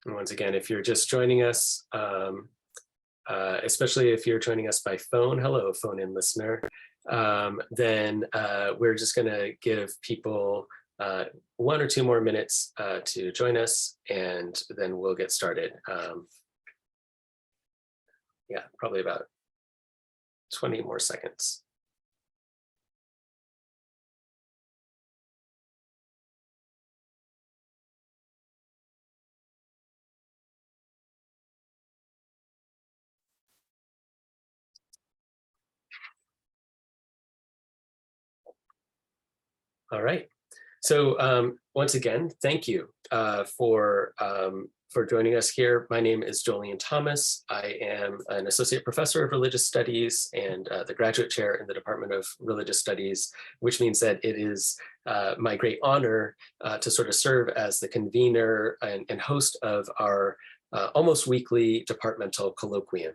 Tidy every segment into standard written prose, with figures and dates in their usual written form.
And once again, if you're just joining us, especially if you're joining us by phone, hello, phone-in listener, then we're just going to give people 1 or 2 more minutes to join us, and then we'll get started. Yeah, probably about 20 more seconds. All right. So once again, thank you for joining us here. My name is Jolien Thomas. I am an associate professor of religious studies and the graduate chair in the Department of Religious Studies, which means that it is my great honor to sort of serve as the convener and host of our almost weekly departmental colloquium.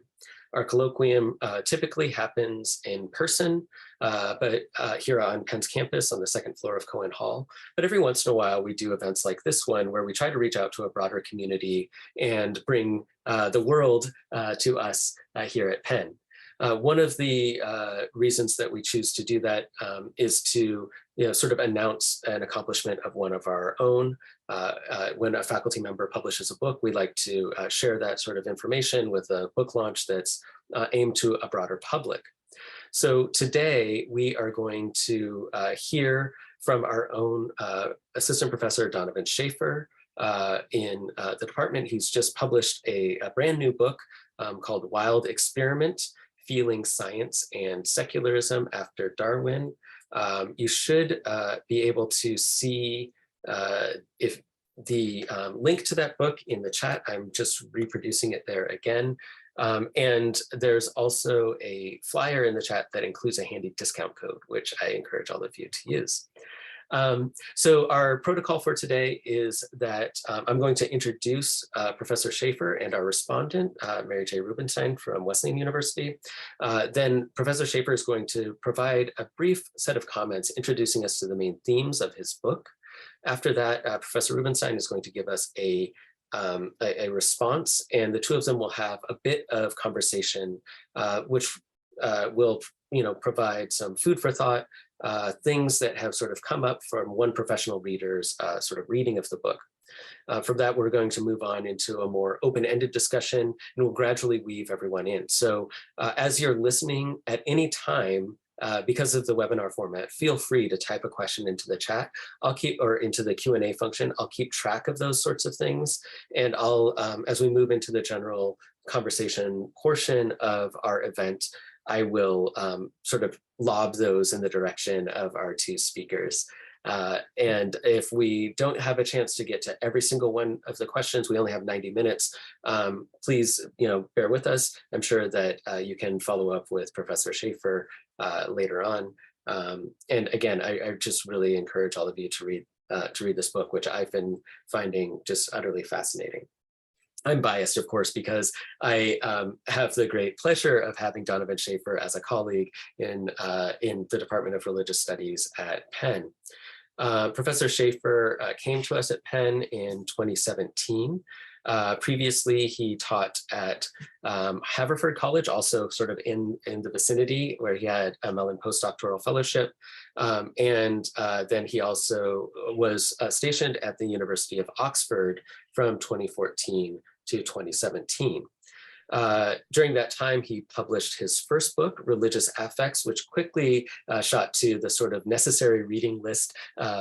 Our colloquium typically happens in person, but here on Penn's campus on the 2nd floor of Cohen Hall. But every once in a while, we do events like this one where we try to reach out to a broader community and bring the world to us here at Penn. One of the reasons that we choose to do that is to sort of announce an accomplishment of one of our own. When a faculty member publishes a book, we like to share that sort of information with a book launch that's aimed to a broader public. So today we are going to hear from our own assistant professor, Donovan Schaefer, in the department. He's just published a brand new book called Wild Experiment: Feeling Science and Secularism After Darwin. You should be able to see if the link to that book in the chat. I'm just reproducing it there again. And there's also a flyer in the chat that includes a handy discount code, which I encourage all of you to use. So our protocol for today is that I'm going to introduce Professor Schaefer and our respondent, Mary Jane Rubenstein from Wesleyan University. Then Professor Schaefer is going to provide a brief set of comments introducing us to the main themes of his book. After that, Professor Rubenstein is going to give us a response, and the two of them will have a bit of conversation, which will provide some food for thought, things that have sort of come up from one professional reader's sort of reading of the book. From that, we're going to move on into a more open-ended discussion, and we'll gradually weave everyone in. So as you're listening at any time, because of the webinar format, feel free to type a question into the chat. Or into the Q&A function. I'll keep track of those sorts of things. And I'll, as we move into the general conversation portion of our event, I will sort of lob those in the direction of our two speakers. And if we don't have a chance to get to every single one of the questions, we only have 90 minutes, please bear with us. I'm sure that you can follow up with Professor Schaefer later on. And again, I just really encourage all of you to read this book, which I've been finding just utterly fascinating. I'm biased, of course, because I have the great pleasure of having Donovan Schaefer as a colleague in the Department of Religious Studies at Penn. Professor Schaefer came to us at Penn in 2017. Previously, he taught at Haverford College, also sort of in the vicinity, where he had a Mellon postdoctoral fellowship. And then he also was stationed at the University of Oxford from 2014 to 2017. During that time, he published his first book, Religious Affects, which quickly shot to the sort of necessary reading list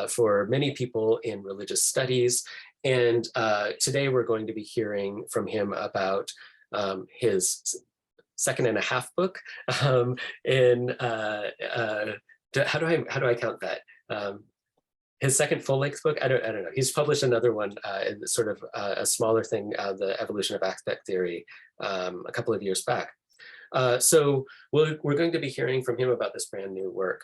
for many people in religious studies. And today we're going to be hearing from him about his second and a half book in, how do I count that? His second full-length book, I don't know. He's published another one, sort of a smaller thing, The Evolution of Affect Theory, a couple of years back. So we're going to be hearing from him about this brand new work.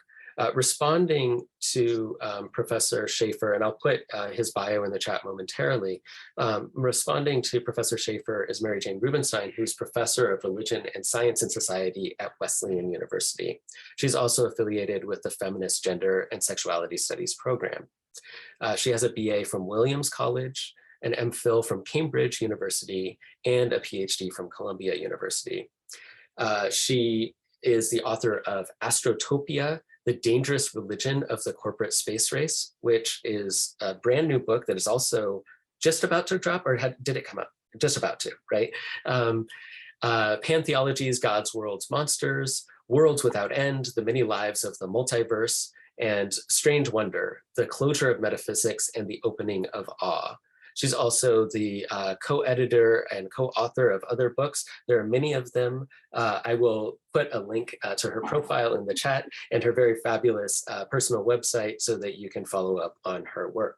Responding to Professor Schaefer, and I'll put his bio in the chat momentarily, responding to Professor Schaefer is Mary Jane Rubenstein, who's Professor of Religion and Science and Society at Wesleyan University. She's also affiliated with the Feminist Gender and Sexuality Studies program. She has a BA from Williams College, an MPhil from Cambridge University, and a PhD from Columbia University. She is the author of Astrotopia, The Dangerous Religion of the Corporate Space Race, which is a brand new book that is also just about to drop, or did it come out? Just about to, right? Pantheologies, Gods, Worlds, Monsters, Worlds Without End, The Many Lives of the Multiverse, and Strange Wonder, The Closure of Metaphysics and the Opening of Awe. She's also the co-editor and co-author of other books. There are many of them. I will put a link to her profile in the chat and her very fabulous personal website so that you can follow up on her work.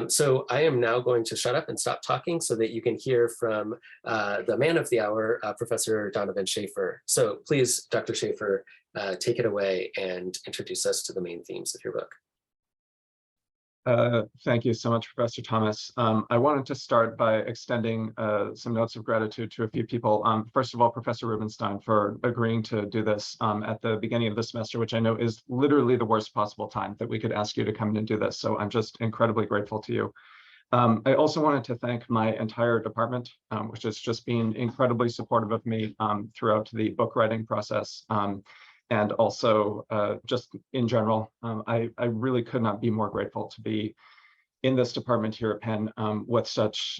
So I am now going to shut up and stop talking so that you can hear from the man of the hour, Professor Donovan Schaefer. So please, Dr. Schaefer, take it away and introduce us to the main themes of your book. Thank you so much, Professor Thomas. I wanted to start by extending some notes of gratitude to a few people. First of all, Professor Rubenstein for agreeing to do this at the beginning of the semester, which I know is literally the worst possible time that we could ask you to come in and do this. So I'm just incredibly grateful to you. I also wanted to thank my entire department, which has just been incredibly supportive of me throughout the book writing process. And also just in general, I really could not be more grateful to be in this department here at Penn with such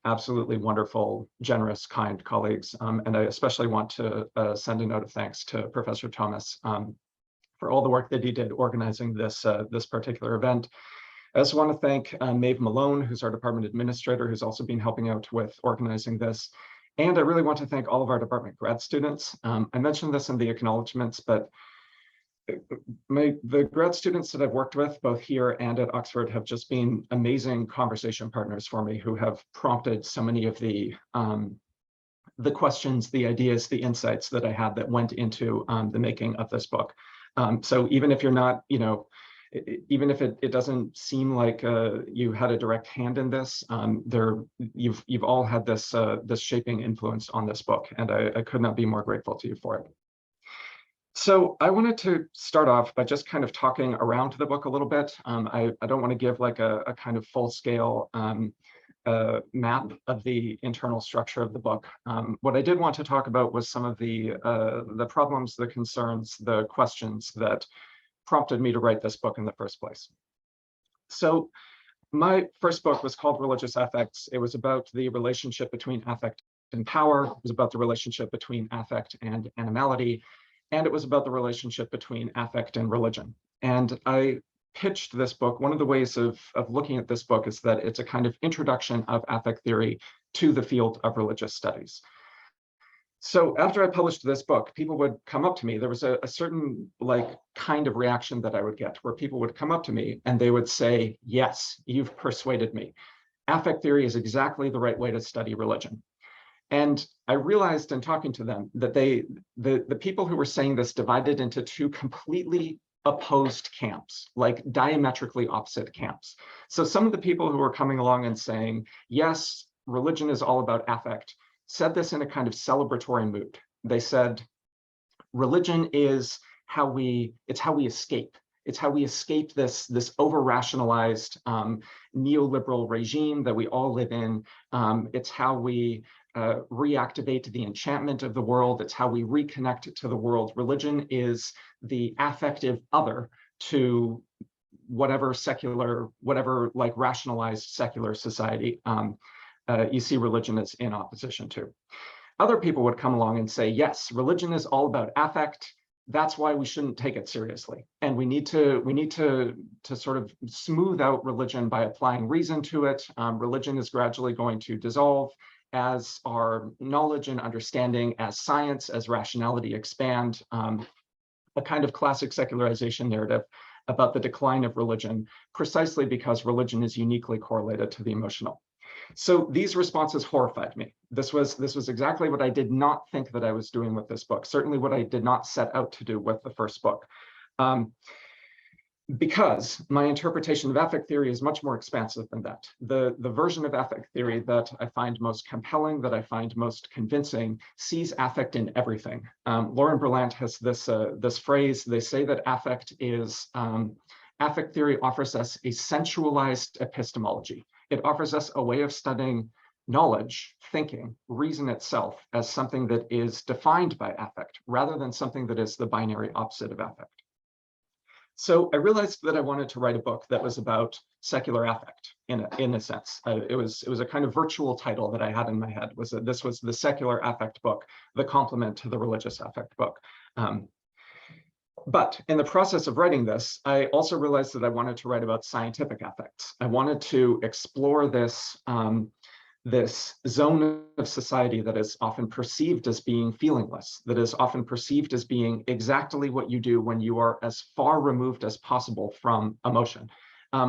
absolutely wonderful, generous, kind colleagues. And I especially want to send a note of thanks to Professor Thomas for all the work that he did organizing this, this particular event. I also want to thank Maeve Malone, who's our department administrator, who's also been helping out with organizing this. And I really want to thank all of our department grad students. I mentioned this in the acknowledgements, but the grad students that I've worked with, both here and at Oxford, have just been amazing conversation partners for me who have prompted so many of the questions, the ideas, the insights that I had that went into the making of this book. So even if you're not, even if it doesn't seem like you had a direct hand in this, you've all had this this shaping influence on this book, and I could not be more grateful to you for it. So I wanted to start off by just kind of talking around the book a little bit. I don't want to give like a kind of full-scale map of the internal structure of the book. What I did want to talk about was some of the problems, the concerns, the questions that prompted me to write this book in the first place. So my first book was called Religious Affects. It was about the relationship between affect and power. It was about the relationship between affect and animality. And it was about the relationship between affect and religion. And I pitched this book. One of the ways of looking at this book is that it's a kind of introduction of affect theory to the field of religious studies. So after I published this book, people would come up to me. There was a certain kind of reaction that I would get where people would come up to me and they would say, yes, you've persuaded me. Affect theory is exactly the right way to study religion. And I realized in talking to them that the people who were saying this divided into two completely opposed camps, like diametrically opposite camps. So some of the people who were coming along and saying, yes, religion is all about affect, said this in a kind of celebratory mood. They said, religion is how we escape. It's how we escape this over-rationalized neoliberal regime that we all live in. It's how we reactivate the enchantment of the world. It's how we reconnect to the world. Religion is the affective other to whatever rationalized secular society you see religion as in opposition to. Other people would come along and say, yes, religion is all about affect. That's why we shouldn't take it seriously. And we need to sort of smooth out religion by applying reason to it. Religion is gradually going to dissolve as our knowledge and understanding, as science, as rationality expand. A kind of classic secularization narrative about the decline of religion, precisely because religion is uniquely correlated to the emotional. So these responses horrified me. This was exactly what I did not think that I was doing with this book, certainly what I did not set out to do with the first book. Because my interpretation of affect theory is much more expansive than that. The version of affect theory that I find most compelling, that I find most convincing, sees affect in everything. Lauren Berlant has this phrase. They say that affect theory offers us a sensualized epistemology. It offers us a way of studying knowledge, thinking, reason itself as something that is defined by affect, rather than something that is the binary opposite of affect. So I realized that I wanted to write a book that was about secular affect in a sense. It was a kind of virtual title that I had in my head, was that this was the secular affect book, the complement to the religious affect book. But in the process of writing this, I also realized that I wanted to write about scientific affects. I wanted to explore this this zone of society that is often perceived as being feelingless, that is often perceived as being exactly what you do when you are as far removed as possible from emotion,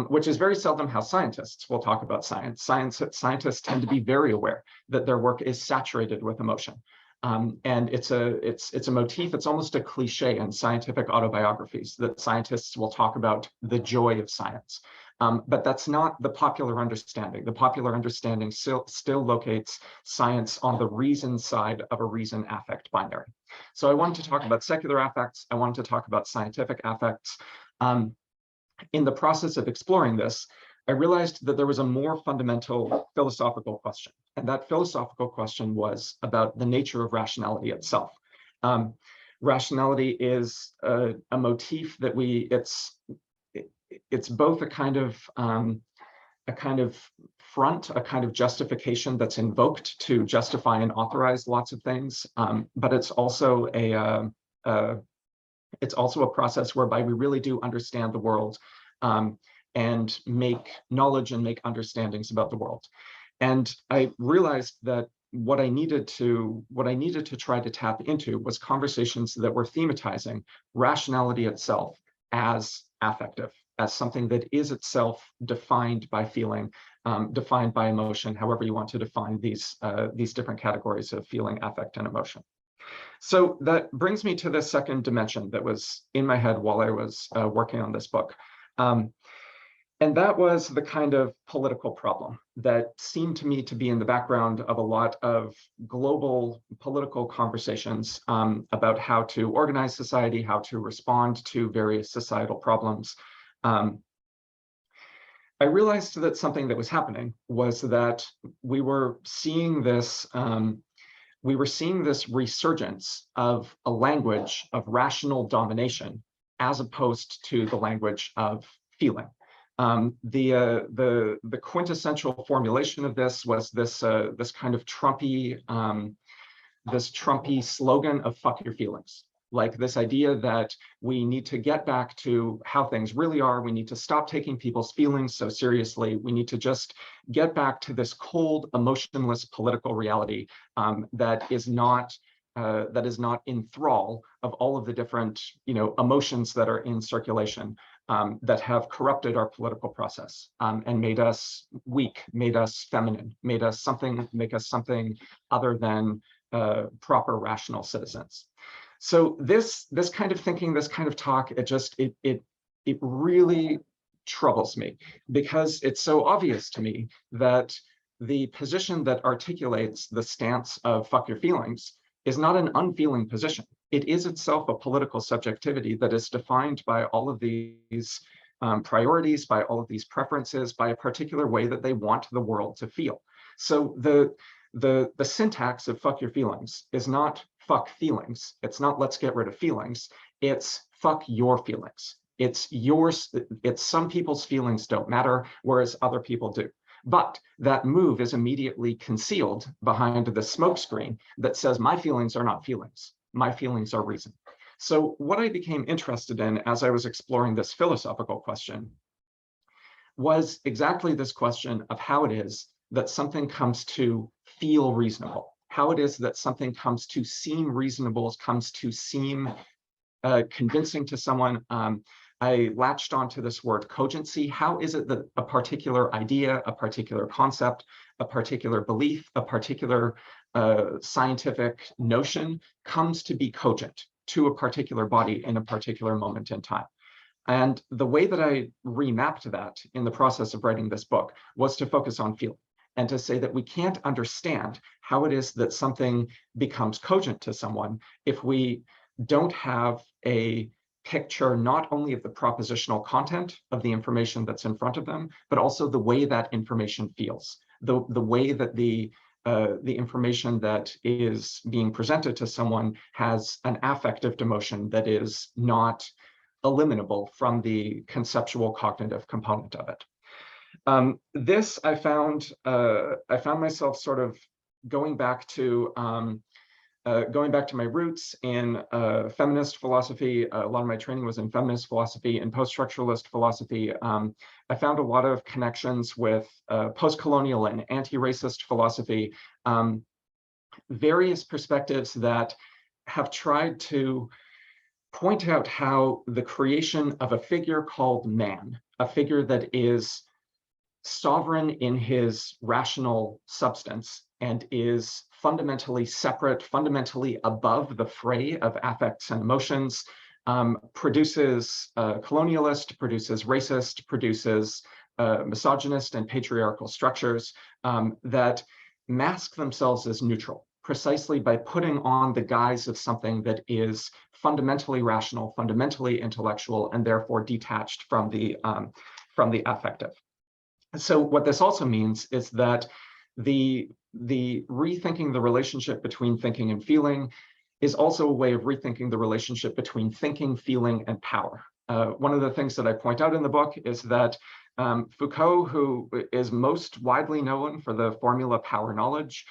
which is very seldom how scientists will talk about science. Scientists tend to be very aware that their work is saturated with emotion. And it's a motif, it's almost a cliche in scientific autobiographies that scientists will talk about the joy of science. But that's not the popular understanding. The popular understanding still locates science on the reason side of a reason affect binary. So I wanted to talk about secular affects. I wanted to talk about scientific affects. In the process of exploring this, I realized that there was a more fundamental philosophical question. And that philosophical question was about the nature of rationality itself. Rationality is a motif that it's both a kind of front, a kind of justification that's invoked to justify and authorize lots of things, but it's also a process whereby we really do understand the world and make knowledge and make understandings about the world. And I realized that what I needed to try to tap into was conversations that were thematizing rationality itself as affective, as something that is itself defined by feeling, defined by emotion, however you want to define these different categories of feeling, affect, and emotion. So that brings me to the second dimension that was in my head while I was working on this book. And that was the kind of political problem that seemed to me to be in the background of a lot of global political conversations about how to organize society, how to respond to various societal problems. I realized that something that was happening was that we were seeing this resurgence of a language of rational domination as opposed to the language of feeling. The quintessential formulation of this was this kind of Trumpy slogan of "fuck your feelings," like this idea that we need to get back to how things really are. We need to stop taking people's feelings so seriously. We need to just get back to this cold, emotionless political reality that is not in thrall of all of the different emotions that are in circulation. That have corrupted our political process and made us weak, made us feminine, make us something other than proper rational citizens. So this kind of thinking, this kind of talk, it really troubles me, because it's so obvious to me that the position that articulates the stance of "fuck your feelings" is not an unfeeling position. It is itself a political subjectivity that is defined by all of these priorities, by all of these preferences, by a particular way that they want the world to feel. So the syntax of "fuck your feelings" is not "fuck feelings." It's not "let's get rid of feelings." It's "fuck your feelings." It's yours. It's some people's feelings don't matter, whereas other people do. But that move is immediately concealed behind the smokescreen that says my feelings are not feelings. My feelings are reason. So what I became interested in as I was exploring this philosophical question was exactly this question of how it is that something comes to feel reasonable, how it is that something comes to seem reasonable, comes to seem convincing to someone. I latched onto this word cogency. How is it that a particular idea, a particular concept, a particular belief, a particular scientific notion comes to be cogent to a particular body in a particular moment in time? And the way that I remapped that in the process of writing this book was to focus on feeling, and to say that we can't understand how it is that something becomes cogent to someone if we don't have a picture not only of the propositional content of the information that's in front of them, but also the way that information feels, the way that the information that is being presented to someone has an affective dimension that is not eliminable from the conceptual cognitive component of it. This I found myself sort of going back to my roots in feminist philosophy. A lot of my training was in feminist philosophy and post-structuralist philosophy. I found a lot of connections with post-colonial and anti-racist philosophy, various perspectives that have tried to point out how the creation of a figure called man, a figure that is sovereign in his rational substance and is fundamentally separate, fundamentally above the fray of affects and emotions, produces colonialist, produces racist, produces misogynist and patriarchal structures that mask themselves as neutral, precisely by putting on the guise of something that is fundamentally rational, fundamentally intellectual, and therefore detached from the affective. So what this also means is that the rethinking the relationship between thinking and feeling is also a way of rethinking the relationship between thinking, feeling, and power. One of the things that I point out in the book is that Foucault, who is most widely known for the formula power knowledge,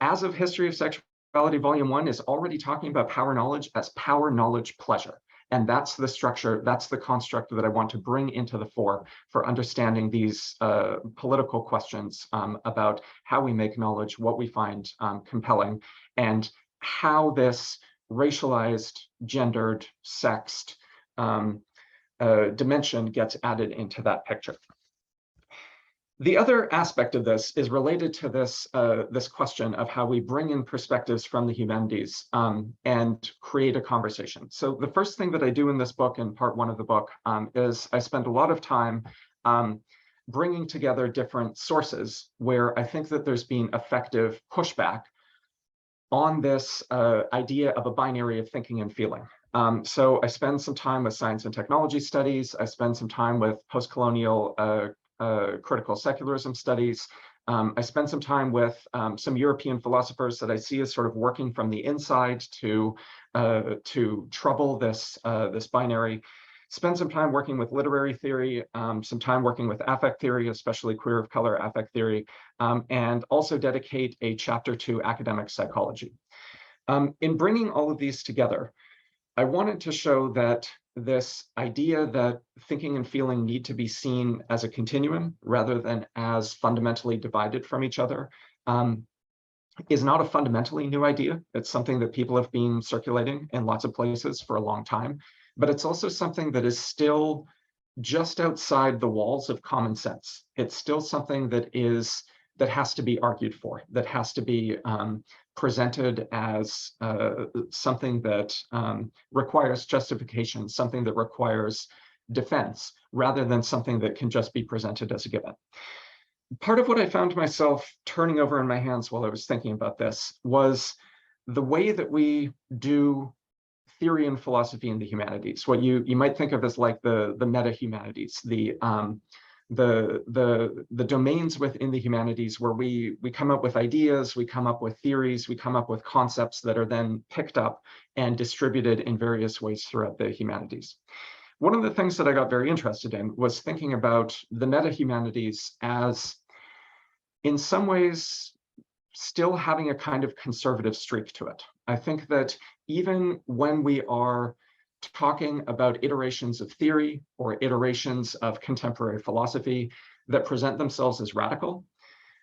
as of History of Sexuality, Volume 1, is already talking about power knowledge as power knowledge pleasure. And that's the structure, that's the construct that I want to bring into the fore for understanding these political questions about how we make knowledge, what we find compelling, and how this racialized, gendered, sexed dimension gets added into that picture. The other aspect of this is related to this, this question of how we bring in perspectives from the humanities and create a conversation. So the first thing that I do in this book, in part 1 of the book, is I spend a lot of time bringing together different sources where I think that there's been effective pushback on this idea of a binary of thinking and feeling. So I spend some time with science and technology studies. I spend some time with post-colonial critical secularism studies. I spent some time with some European philosophers that I see as sort of working from the inside to trouble this binary. Spend some time working with literary theory, some time working with affect theory, especially queer of color affect theory, and also dedicate a chapter to academic psychology. In bringing all of these together, I wanted to show that this idea that thinking and feeling need to be seen as a continuum rather than as fundamentally divided from each other is not a fundamentally new idea. It's something that people have been circulating in lots of places for a long time, but it's also something that is still just outside the walls of common sense. It's still something that has to be argued for, that has to be presented as something that requires justification, something that requires defense, rather than something that can just be presented as a given. Part of what I found myself turning over in my hands while I was thinking about this was the way that we do theory and philosophy in the humanities, what you might think of as like the meta-humanities, the domains within the humanities where we come up with ideas, we come up with theories, we come up with concepts that are then picked up and distributed in various ways throughout the humanities. One of the things that I got very interested in was thinking about the meta-humanities as, in some ways, still having a kind of conservative streak to it. I think that even when we are talking about iterations of theory or iterations of contemporary philosophy that present themselves as radical,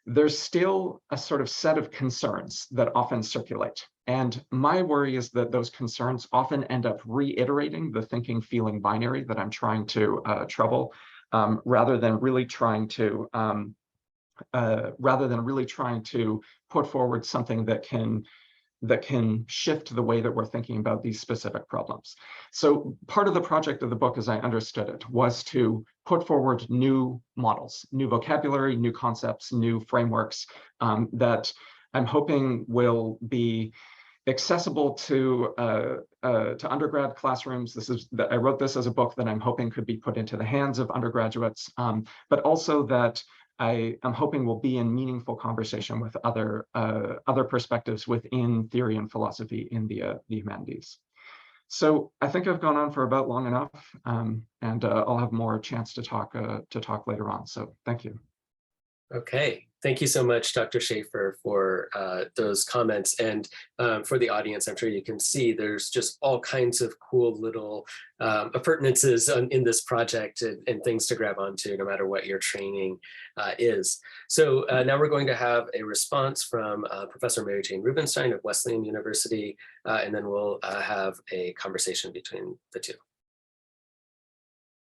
there's still a sort of set of concerns that often circulate. And my worry is that those concerns often end up reiterating the thinking feeling binary that I'm trying to trouble, rather than really trying to put forward something that can shift the way that we're thinking about these specific problems. So part of the project of the book, as I understood it, was to put forward new models, new vocabulary, new concepts, new frameworks that I'm hoping will be accessible to undergrad classrooms. I wrote this as a book that I'm hoping could be put into the hands of undergraduates, but also that I am hoping will be in meaningful conversation with other perspectives within theory and philosophy in the humanities. So I think I've gone on for about long enough, and I'll have more chance to talk later on. So thank you. Okay, thank you so much, Dr. Schaefer, for those comments. And for the audience, I'm sure you can see there's just all kinds of cool little appurtenances in this project and things to grab onto, no matter what your training is. So now we're going to have a response from Professor Mary Jane Rubenstein of Wesleyan University, and then we'll have a conversation between the two.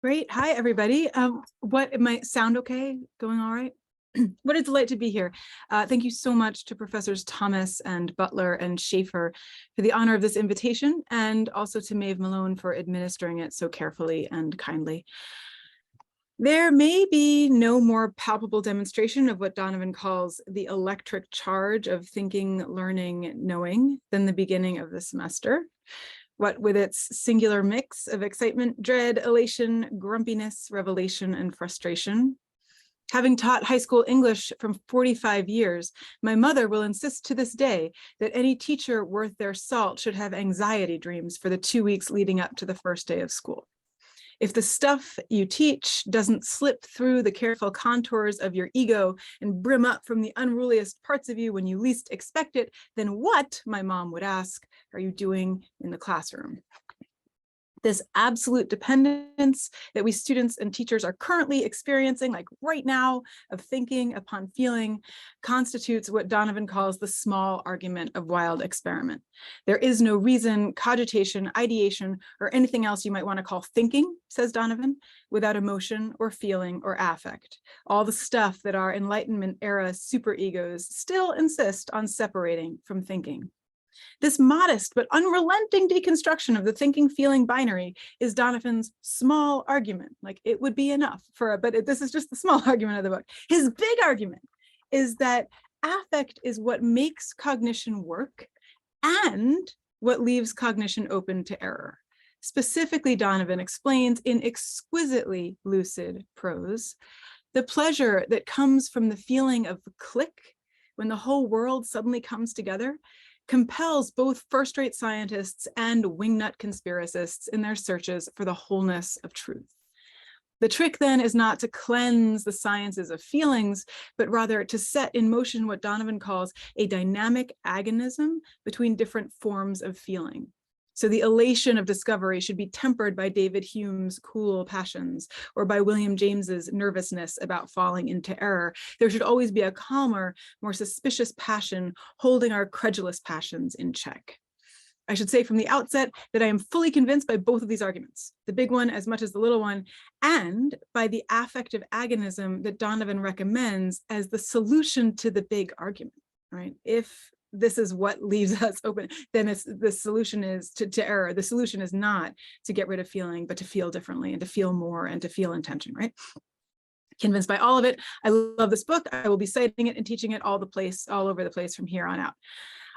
Great. Hi, everybody. What might sound okay? Going all right? What a delight to be here. Thank you so much to Professors Thomas and Butler and Schaefer for the honor of this invitation, and also to Maeve Malone for administering it so carefully and kindly. There may be no more palpable demonstration of what Donovan calls the electric charge of thinking, learning, knowing than the beginning of the semester. What with its singular mix of excitement, dread, elation, grumpiness, revelation, and frustration. Having taught high school English for 45 years, my mother will insist to this day that any teacher worth their salt should have anxiety dreams for the 2 weeks leading up to the first day of school. If the stuff you teach doesn't slip through the careful contours of your ego and brim up from the unruliest parts of you when you least expect it, then what, my mom would ask, are you doing in the classroom? This absolute dependence that we students and teachers are currently experiencing, like right now, of thinking upon feeling, constitutes what Donovan calls the small argument of wild experiment. There is no reason, cogitation, ideation, or anything else you might want to call thinking, says Donovan, without emotion or feeling or affect. All the stuff that our Enlightenment era superegos still insist on separating from thinking. This modest but unrelenting deconstruction of the thinking-feeling binary is Donovan's small argument. Like, it would be enough but this is just the small argument of the book. His big argument is that affect is what makes cognition work and what leaves cognition open to error. Specifically, Donovan explains in exquisitely lucid prose the pleasure that comes from the feeling of click when the whole world suddenly comes together compels both first-rate scientists and wingnut conspiracists in their searches for the wholeness of truth. The trick then is not to cleanse the sciences of feelings, but rather to set in motion what Donovan calls a dynamic agonism between different forms of feeling. So the elation of discovery should be tempered by David Hume's cool passions or by William James's nervousness about falling into error. There should always be a calmer, more suspicious passion holding our credulous passions in check. I should say from the outset that I am fully convinced by both of these arguments, the big one as much as the little one, and by the affective agonism that Donovan recommends as the solution to the big argument, right? If this is what leaves us open, then the solution is to error. The solution is not to get rid of feeling, but to feel differently and to feel more and to feel intention, right? Convinced by all of it, I love this book. I will be citing it and teaching it all over the place from here on out.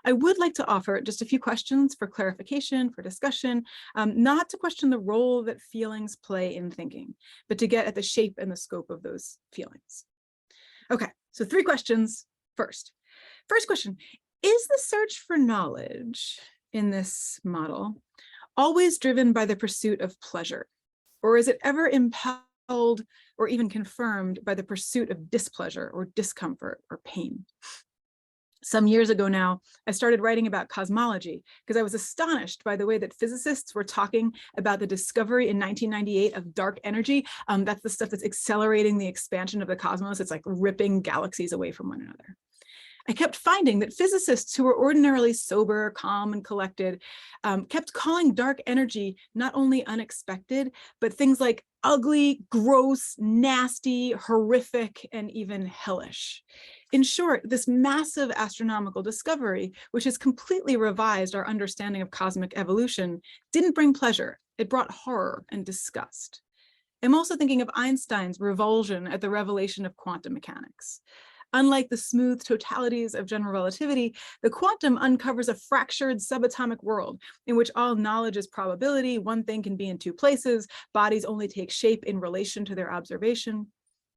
I would like to offer just a few questions for clarification, for discussion, not to question the role that feelings play in thinking, but to get at the shape and the scope of those feelings. Okay, so 3 questions first. First question. Is the search for knowledge in this model always driven by the pursuit of pleasure, or is it ever impelled or even confirmed by the pursuit of displeasure or discomfort or pain? Some years ago now, I started writing about cosmology because I was astonished by the way that physicists were talking about the discovery in 1998 of dark energy. That's the stuff that's accelerating the expansion of the cosmos. It's like ripping galaxies away from one another. I kept finding that physicists who were ordinarily sober, calm, and collected kept calling dark energy not only unexpected, but things like ugly, gross, nasty, horrific, and even hellish. In short, this massive astronomical discovery, which has completely revised our understanding of cosmic evolution, didn't bring pleasure. It brought horror and disgust. I'm also thinking of Einstein's revulsion at the revelation of quantum mechanics. Unlike the smooth totalities of general relativity, the quantum uncovers a fractured subatomic world in which all knowledge is probability, one thing can be in two places, bodies only take shape in relation to their observation.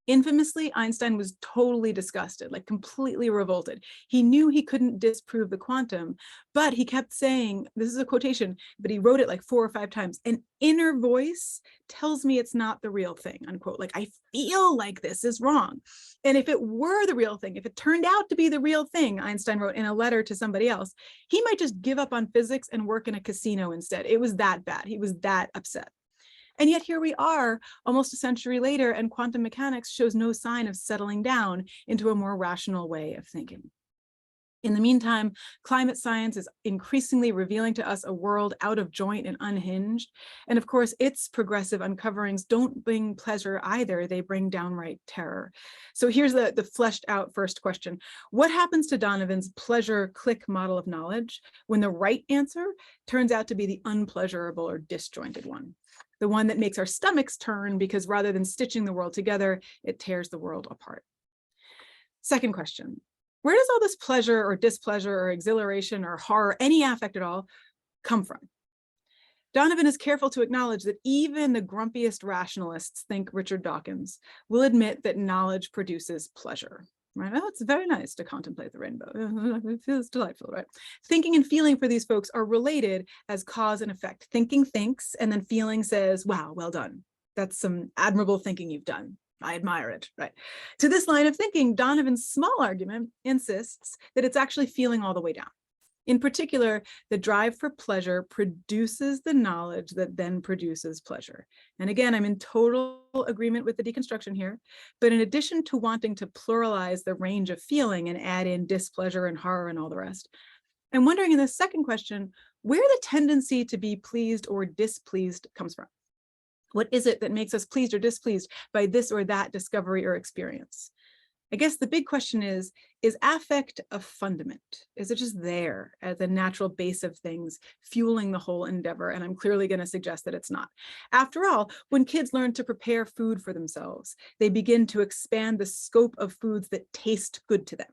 Infamously, Einstein was totally disgusted, like completely revolted. He knew he couldn't disprove the quantum, but he kept saying, this is a quotation, but he wrote it like 4 or 5 times, an inner voice tells me it's not the real thing, unquote. Like, I feel like this is wrong. And if it were the real thing, if it turned out to be the real thing, Einstein wrote in a letter to somebody else, he might just give up on physics and work in a casino instead. It was that bad. He was that upset. And yet here we are almost a century later, and quantum mechanics shows no sign of settling down into a more rational way of thinking. In the meantime, climate science is increasingly revealing to us a world out of joint and unhinged. And of course, its progressive uncoverings don't bring pleasure either. They bring downright terror. So here's the fleshed out first question. What happens to Donovan's pleasure click model of knowledge when the right answer turns out to be the unpleasurable or disjointed one? The one that makes our stomachs turn because rather than stitching the world together, it tears the world apart. Second question, where does all this pleasure or displeasure or exhilaration or horror, any affect at all, come from? Donovan is careful to acknowledge that even the grumpiest rationalists, think Richard Dawkins, will admit that knowledge produces pleasure. Right? Oh, it's very nice to contemplate the rainbow. It feels delightful, right? Thinking and feeling for these folks are related as cause and effect. Thinking thinks, and then feeling says, wow, well done. That's some admirable thinking you've done. I admire it, right? To this line of thinking, Donovan's small argument insists that it's actually feeling all the way down. In particular, the drive for pleasure produces the knowledge that then produces pleasure. And again, I'm in total agreement with the deconstruction here, but in addition to wanting to pluralize the range of feeling and add in displeasure and horror and all the rest, I'm wondering in the second question, where the tendency to be pleased or displeased comes from. What is it that makes us pleased or displeased by this or that discovery or experience? I guess the big question is affect a fundament? Is it just there as the natural base of things, fueling the whole endeavor? And I'm clearly going to suggest that it's not. After all, when kids learn to prepare food for themselves, they begin to expand the scope of foods that taste good to them.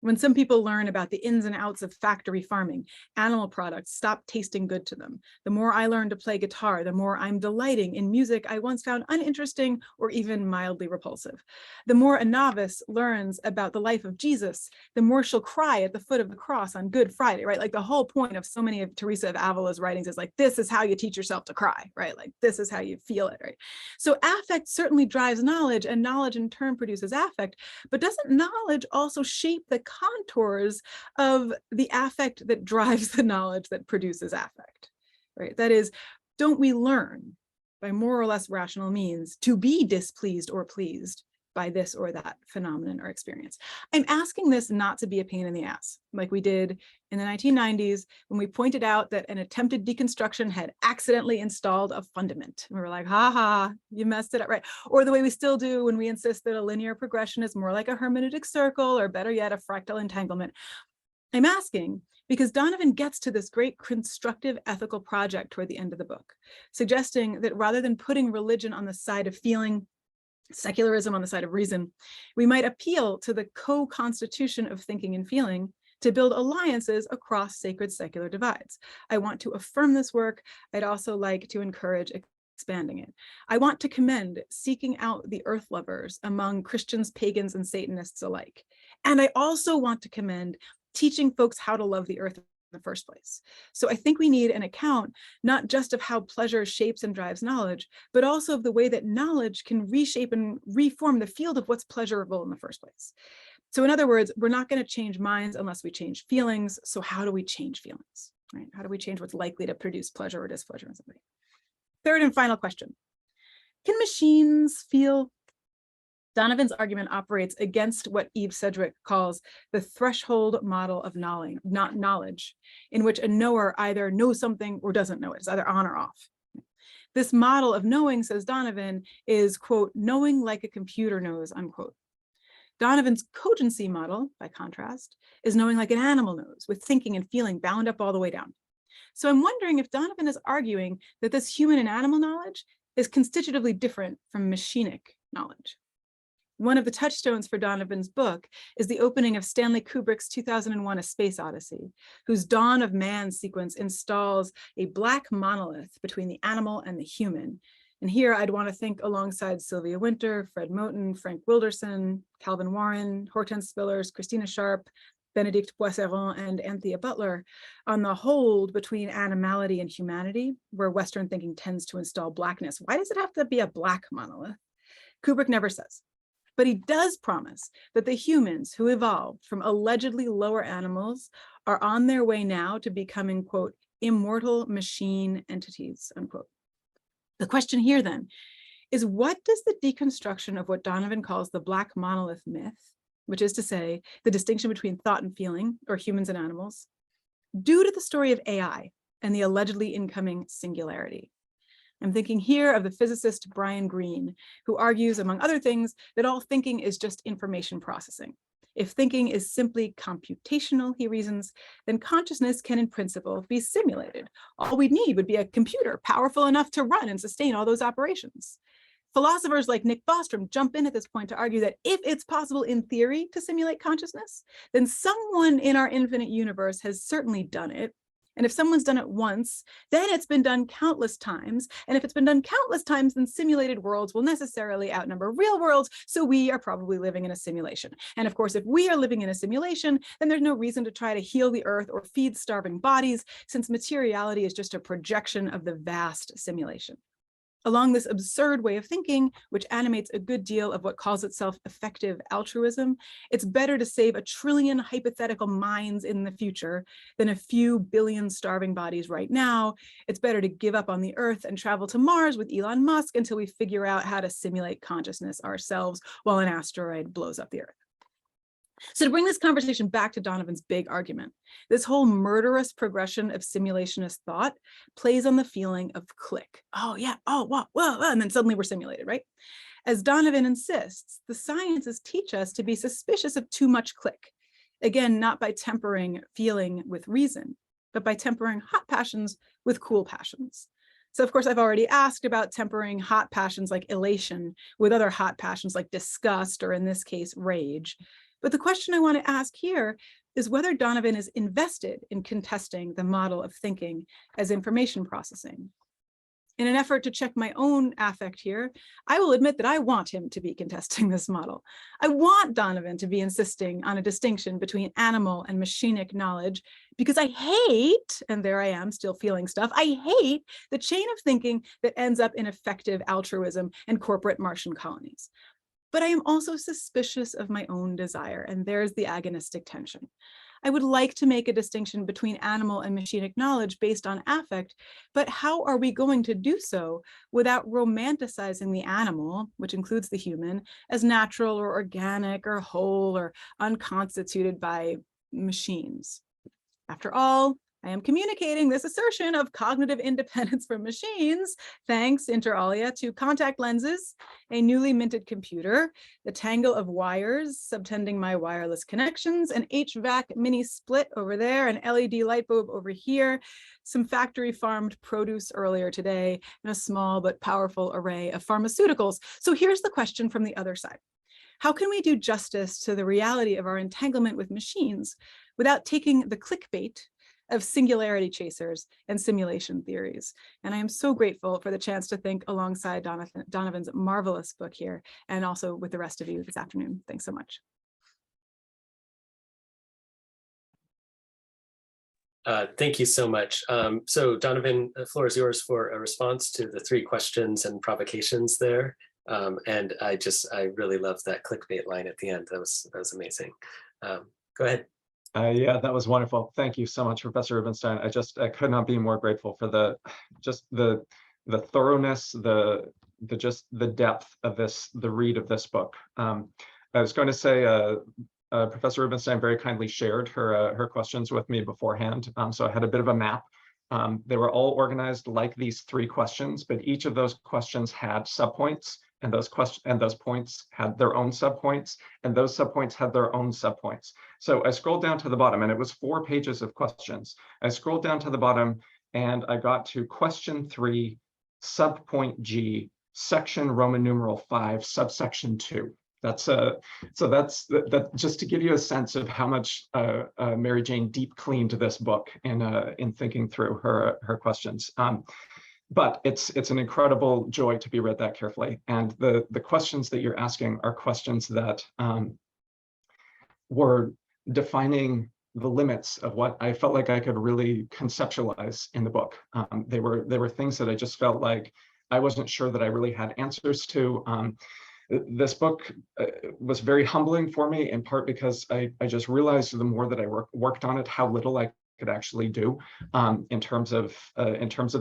When some people learn about the ins and outs of factory farming, animal products stop tasting good to them. The more I learn to play guitar, the more I'm delighting in music I once found uninteresting or even mildly repulsive. The more a novice learns about the life of Jesus, the more she'll cry at the foot of the cross on Good Friday, right? Like the whole point of so many of Teresa of Avila's writings is like, this is how you teach yourself to cry, right? Like this is how you feel it, right? So affect certainly drives knowledge, and knowledge in turn produces affect, but doesn't knowledge also shape the contours of the affect that drives the knowledge that produces affect, right? That is, don't we learn by more or less rational means to be displeased or pleased by this or that phenomenon or experience? I'm asking this not to be a pain in the ass, like we did in the 1990s when we pointed out that an attempted deconstruction had accidentally installed a fundament. We were like, ha ha, you messed it up, right? Or the way we still do when we insist that a linear progression is more like a hermeneutic circle, or better yet, a fractal entanglement. I'm asking because Donovan gets to this great constructive ethical project toward the end of the book, suggesting that rather than putting religion on the side of feeling, secularism on the side of reason, we might appeal to the co-constitution of thinking and feeling to build alliances across sacred secular divides. I want to affirm this work. I'd also like to encourage expanding it. I want to commend seeking out the earth lovers among Christians, pagans, and Satanists alike. And I also want to commend teaching folks how to love the earth in the first place. So I think we need an account, not just of how pleasure shapes and drives knowledge, but also of the way that knowledge can reshape and reform the field of what's pleasurable in the first place. So in other words, we're not going to change minds unless we change feelings. So how do we change feelings, right? How do we change what's likely to produce pleasure or displeasure in somebody? Third and final question. Can machines feel? Donovan's argument operates against what Eve Sedgwick calls the threshold model of knowing, not knowledge, in which a knower either knows something or doesn't know it. It's either on or off. This model of knowing, says Donovan, is, quote, knowing like a computer knows, unquote. Donovan's cogency model, by contrast, is knowing like an animal knows, with thinking and feeling bound up all the way down. So I'm wondering if Donovan is arguing that this human and animal knowledge is constitutively different from machinic knowledge. One of the touchstones for Donovan's book is the opening of Stanley Kubrick's 2001: A Space Odyssey, whose Dawn of Man sequence installs a black monolith between the animal and the human. And here I'd want to think alongside Sylvia Wynter, Fred Moten, Frank Wilderson, Calvin Warren, Hortense Spillers, Christina Sharp, Benedict Boisseron, and Anthea Butler on the hold between animality and humanity, where Western thinking tends to install blackness. Why does it have to be a black monolith? Kubrick never says. But he does promise that the humans who evolved from allegedly lower animals are on their way now to becoming, quote, immortal machine entities, unquote. The question here then is, what does the deconstruction of what Donovan calls the black monolith myth, which is to say, the distinction between thought and feeling, or humans and animals, do to the story of AI and the allegedly incoming singularity? I'm thinking here of the physicist Brian Greene, who argues, among other things, that all thinking is just information processing. If thinking is simply computational, he reasons, then consciousness can in principle be simulated. All we'd need would be a computer powerful enough to run and sustain all those operations. Philosophers like Nick Bostrom jump in at this point to argue that if it's possible in theory to simulate consciousness, then someone in our infinite universe has certainly done it. And if someone's done it once, then it's been done countless times. And if it's been done countless times, then simulated worlds will necessarily outnumber real worlds. So we are probably living in a simulation. And of course, if we are living in a simulation, then there's no reason to try to heal the earth or feed starving bodies, since materiality is just a projection of the vast simulation. Along this absurd way of thinking, which animates a good deal of what calls itself affective altruism, it's better to save 1 trillion hypothetical minds in the future than a few billion starving bodies right now. It's better to give up on the Earth and travel to Mars with Elon Musk until we figure out how to simulate consciousness ourselves while an asteroid blows up the Earth. So to bring this conversation back to Donovan's big argument, this whole murderous progression of simulationist thought plays on the feeling of click. Oh yeah, oh, whoa, and then suddenly we're simulated, right? As Donovan insists, the sciences teach us to be suspicious of too much click. Again, not by tempering feeling with reason, but by tempering hot passions with cool passions. So of course, I've already asked about tempering hot passions like elation with other hot passions like disgust, or in this case, rage. But the question I want to ask here is whether Donovan is invested in contesting the model of thinking as information processing. In an effort to check my own affect here, I will admit that I want him to be contesting this model. I want Donovan to be insisting on a distinction between animal and machinic knowledge, because I hate, and there I am still feeling stuff, I hate the chain of thinking that ends up in affective altruism and corporate Martian colonies. But I am also suspicious of my own desire, and there's the agonistic tension. I would like to make a distinction between animal and machinic knowledge based on affect, but how are we going to do so without romanticizing the animal, which includes the human, as natural or organic or whole or unconstituted by machines? After all, I am communicating this assertion of cognitive independence from machines, thanks inter alia to contact lenses, a newly minted computer, the tangle of wires subtending my wireless connections, an HVAC mini split over there, an LED light bulb over here, some factory farmed produce earlier today, and a small but powerful array of pharmaceuticals. So here's the question from the other side. How can we do justice to the reality of our entanglement with machines without taking the clickbait of singularity chasers and simulation theories? And I am so grateful for the chance to think alongside Donovan's marvelous book here, and also with the rest of you this afternoon. Thanks so much. Thank you so much. So Donovan, the floor is yours for a response to the 3 questions and provocations there. And I really loved that clickbait line at the end. That was amazing. Go ahead. Yeah, that was wonderful. Thank you so much, Professor Rubenstein. I could not be more grateful for the thoroughness, the depth of the read of this book. I was going to say, Professor Rubenstein very kindly shared her questions with me beforehand, so I had a bit of a map. They were all organized like these 3 questions, but each of those questions had subpoints, and those points had their own subpoints, and those subpoints had their own subpoints. So I scrolled down to the bottom, and it was 4 pages of questions. I scrolled down to the bottom, and I got to question 3, subpoint G, section Roman numeral 5, subsection 2. That just to give you a sense of how much Mary Jane deep cleaned this book in thinking through her questions. But it's an incredible joy to be read that carefully. And the questions that you're asking are questions that were defining the limits of what I felt like I could really conceptualize in the book. They were things that I just felt like I wasn't sure that I really had answers to. This book was very humbling for me, in part because I just realized the more that I worked on it, how little I could actually do in terms of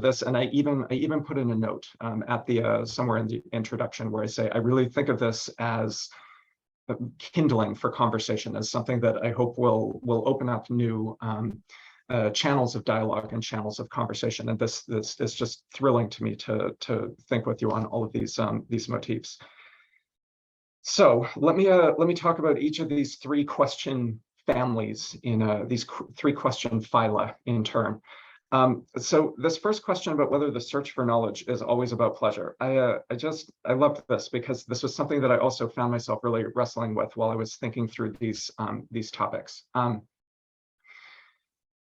this. And I even put in a note at the somewhere in the introduction where I say I really think of this as kindling for conversation, as something that I hope will open up new channels of dialogue and channels of conversation. And this is just thrilling to me to think with you on all of these motifs. So let me talk about each of these three question families in these three question phyla in turn. So this first question about whether the search for knowledge is always about pleasure, I loved this because this was something that I also found myself really wrestling with while I was thinking through these topics.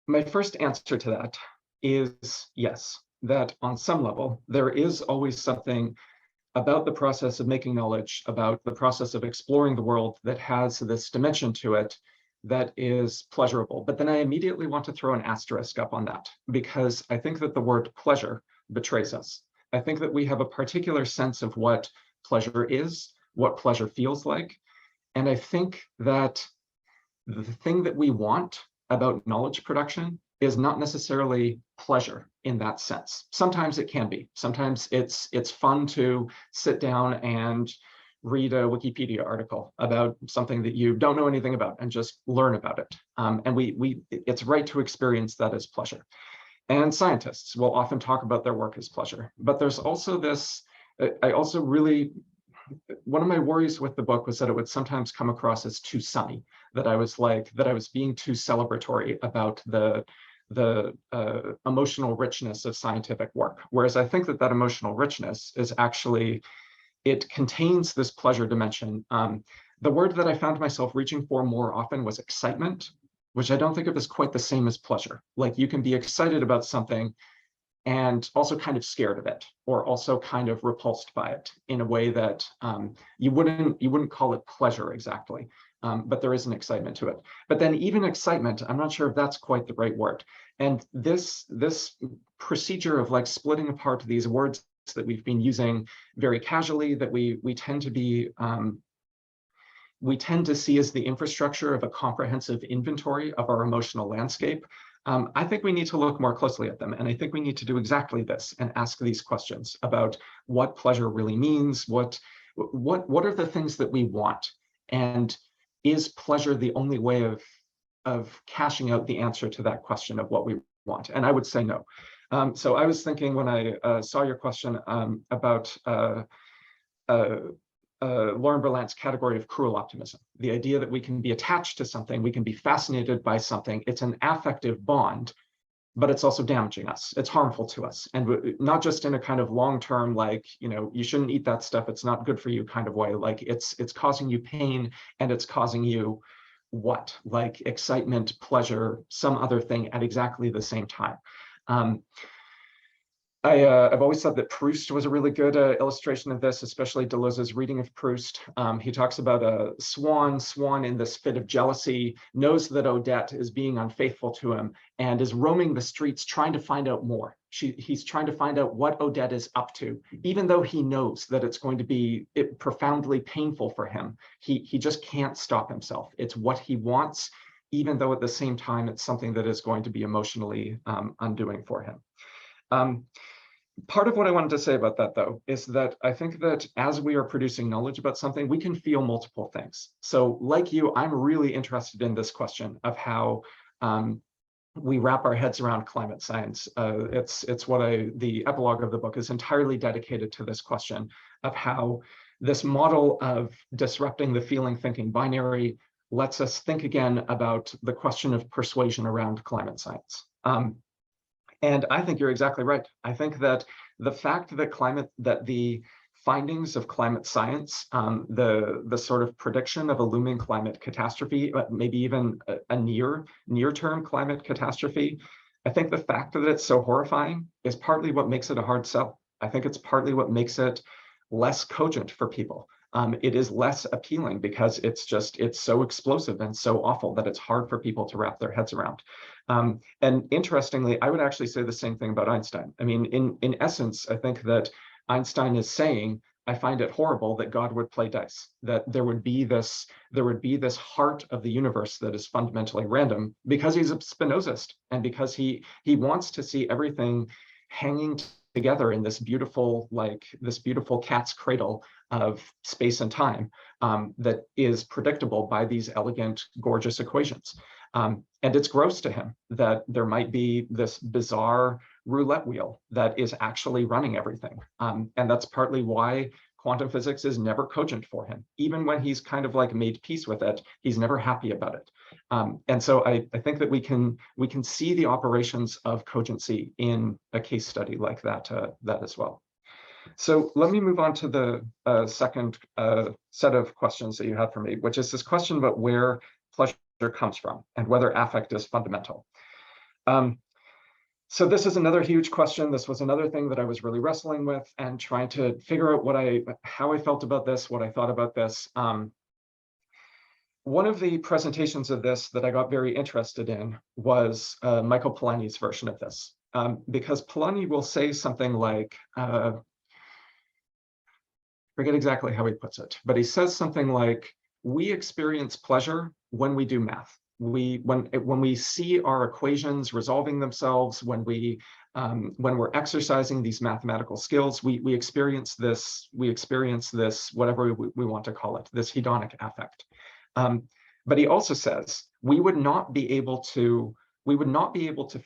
My first answer to that is yes, that on some level there is always something about the process of making knowledge, about the process of exploring the world that has this dimension to it that is pleasurable. But then I immediately want to throw an asterisk up on that, because I think that the word pleasure betrays us. I think that we have a particular sense of what pleasure is, what pleasure feels like. And I think that the thing that we want about knowledge production is not necessarily pleasure in that sense. Sometimes it can be. Sometimes it's fun to sit down and read a Wikipedia article about something that you don't know anything about and just learn about it. And it's right to experience that as pleasure. And scientists will often talk about their work as pleasure. But there's also this, one of my worries with the book was that it would sometimes come across as too sunny, that I was being too celebratory about the emotional richness of scientific work. Whereas I think that emotional richness is actually, it contains this pleasure dimension. The word that I found myself reaching for more often was excitement, which I don't think of as quite the same as pleasure. Like, you can be excited about something and also kind of scared of it, or also kind of repulsed by it in a way that you wouldn't call it pleasure exactly. But there is an excitement to it. But then even excitement, I'm not sure if that's quite the right word. And this procedure of like splitting apart these words that we've been using very casually, that we tend to see as the infrastructure of a comprehensive inventory of our emotional landscape. I think we need to look more closely at them. And I think we need to do exactly this and ask these questions about what pleasure really means, what are the things that we want, and is pleasure the only way of cashing out the answer to that question of what we want? And I would say no. So I was thinking when I saw your question about Lauren Berlant's category of cruel optimism, the idea that we can be attached to something, we can be fascinated by something, it's an affective bond, but it's also damaging us. It's harmful to us. And not just in a kind of long-term, like, you shouldn't eat that stuff, it's not good for you kind of way. Like, it's causing you pain, and it's causing you what? Like excitement, pleasure, some other thing at exactly the same time. I've always thought that Proust was a really good illustration of this, especially Deleuze's reading of Proust. He talks about a Swan in this fit of jealousy, knows that Odette is being unfaithful to him, and is roaming the streets trying to find out more. He's trying to find out what Odette is up to, even though he knows that it's going to be profoundly painful for him. He just can't stop himself. It's what he wants, even though at the same time it's something that is going to be emotionally undoing for him. Part of what I wanted to say about that, though, is that I think that as we are producing knowledge about something, we can feel multiple things. So like you, I'm really interested in this question of how we wrap our heads around climate science. It's what the epilogue of the book is entirely dedicated to this question of how this model of disrupting the feeling thinking binary lets us think again about the question of persuasion around climate science. And I think you're exactly right. I think that the fact that the findings of climate science, the sort of prediction of a looming climate catastrophe, maybe even a near-term climate catastrophe, I think the fact that it's so horrifying is partly what makes it a hard sell. I think it's partly what makes it less cogent for people. It is less appealing because it's so explosive and so awful that it's hard for people to wrap their heads around. And interestingly, I would actually say the same thing about Einstein. I mean, in essence, I think that Einstein is saying, I find it horrible that God would play dice, that there would be this heart of the universe that is fundamentally random, because he's a Spinozist and because he wants to see everything hanging together in this beautiful cat's cradle of space and time that is predictable by these elegant, gorgeous equations. And it's gross to him that there might be this bizarre roulette wheel that is actually running everything. And that's partly why quantum physics is never cogent for him. Even when he's kind of like made peace with it, he's never happy about it. And so I think that we can see the operations of cogency in a case study like that as well. So let me move on to the second set of questions that you had for me, which is this question about where pleasure comes from and whether affect is fundamental. So this is another huge question. This was another thing that I was really wrestling with and trying to figure out how I felt about this, what I thought about this. One of the presentations of this that I got very interested in was Michael Polanyi's version of this, because Polanyi will say something like, forget exactly how he puts it, but he says something like, we experience pleasure when we do math. When we see our equations resolving themselves, when we're exercising these mathematical skills, we experience this, whatever we want to call it, this hedonic affect. But he also says we would not be able to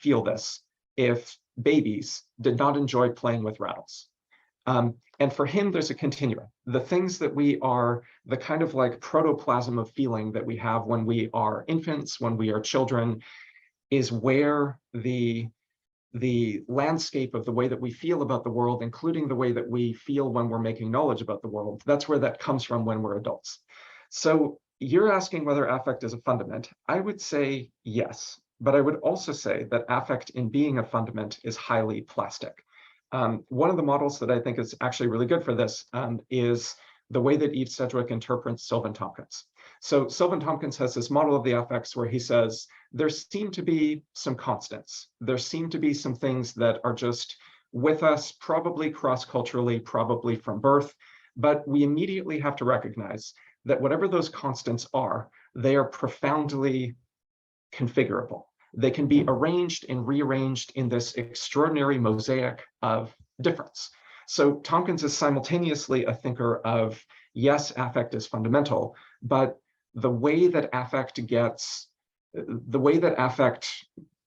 feel this if babies did not enjoy playing with rattles. And for him, there's a continuum. The things that we are, the kind of like protoplasm of feeling that we have when we are infants, when we are children, is where the landscape of the way that we feel about the world, including the way that we feel when we're making knowledge about the world, that's where that comes from when we're adults. So you're asking whether affect is a fundament. I would say yes, but I would also say that affect in being a fundament is highly plastic. One of the models that I think is actually really good for this is the way that Eve Sedgwick interprets Sylvan Tompkins. So Sylvan Tompkins has this model of the affects where he says, there seem to be some constants. There seem to be some things that are just with us, probably cross-culturally, probably from birth, but we immediately have to recognize that whatever those constants are, they are profoundly configurable. They can be arranged and rearranged in this extraordinary mosaic of difference. So Tompkins is simultaneously a thinker of, yes, affect is fundamental, but the way that affect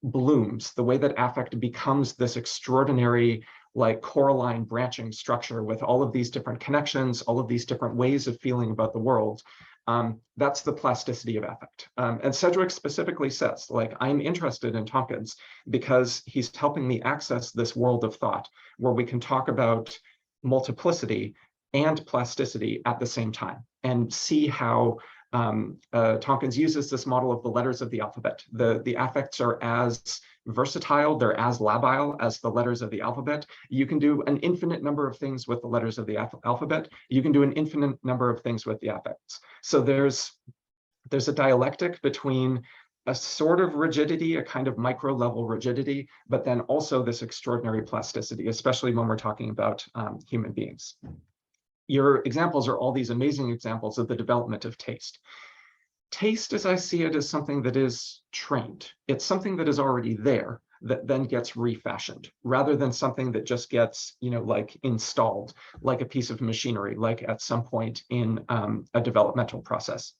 blooms, the way that affect becomes this extraordinary, like coralline branching structure with all of these different connections, all of these different ways of feeling about the world, that's the plasticity of affect. And Sedgwick specifically says, like, I'm interested in Tompkins because he's helping me access this world of thought where we can talk about multiplicity and plasticity at the same time and see how Tompkins uses this model of the letters of the alphabet. The affects are as versatile, they're as labile as the letters of the alphabet. You can do an infinite number of things with the letters of the alphabet. You can do an infinite number of things with the affects. So there's a dialectic between a sort of rigidity, a kind of micro level rigidity, but then also this extraordinary plasticity, especially when we're talking about human beings. Your examples are all these amazing examples of the development of taste. Taste, as I see it, is something that is trained. It's something that is already there that then gets refashioned, rather than something that just gets, like installed, like a piece of machinery, like at some point in a developmental process.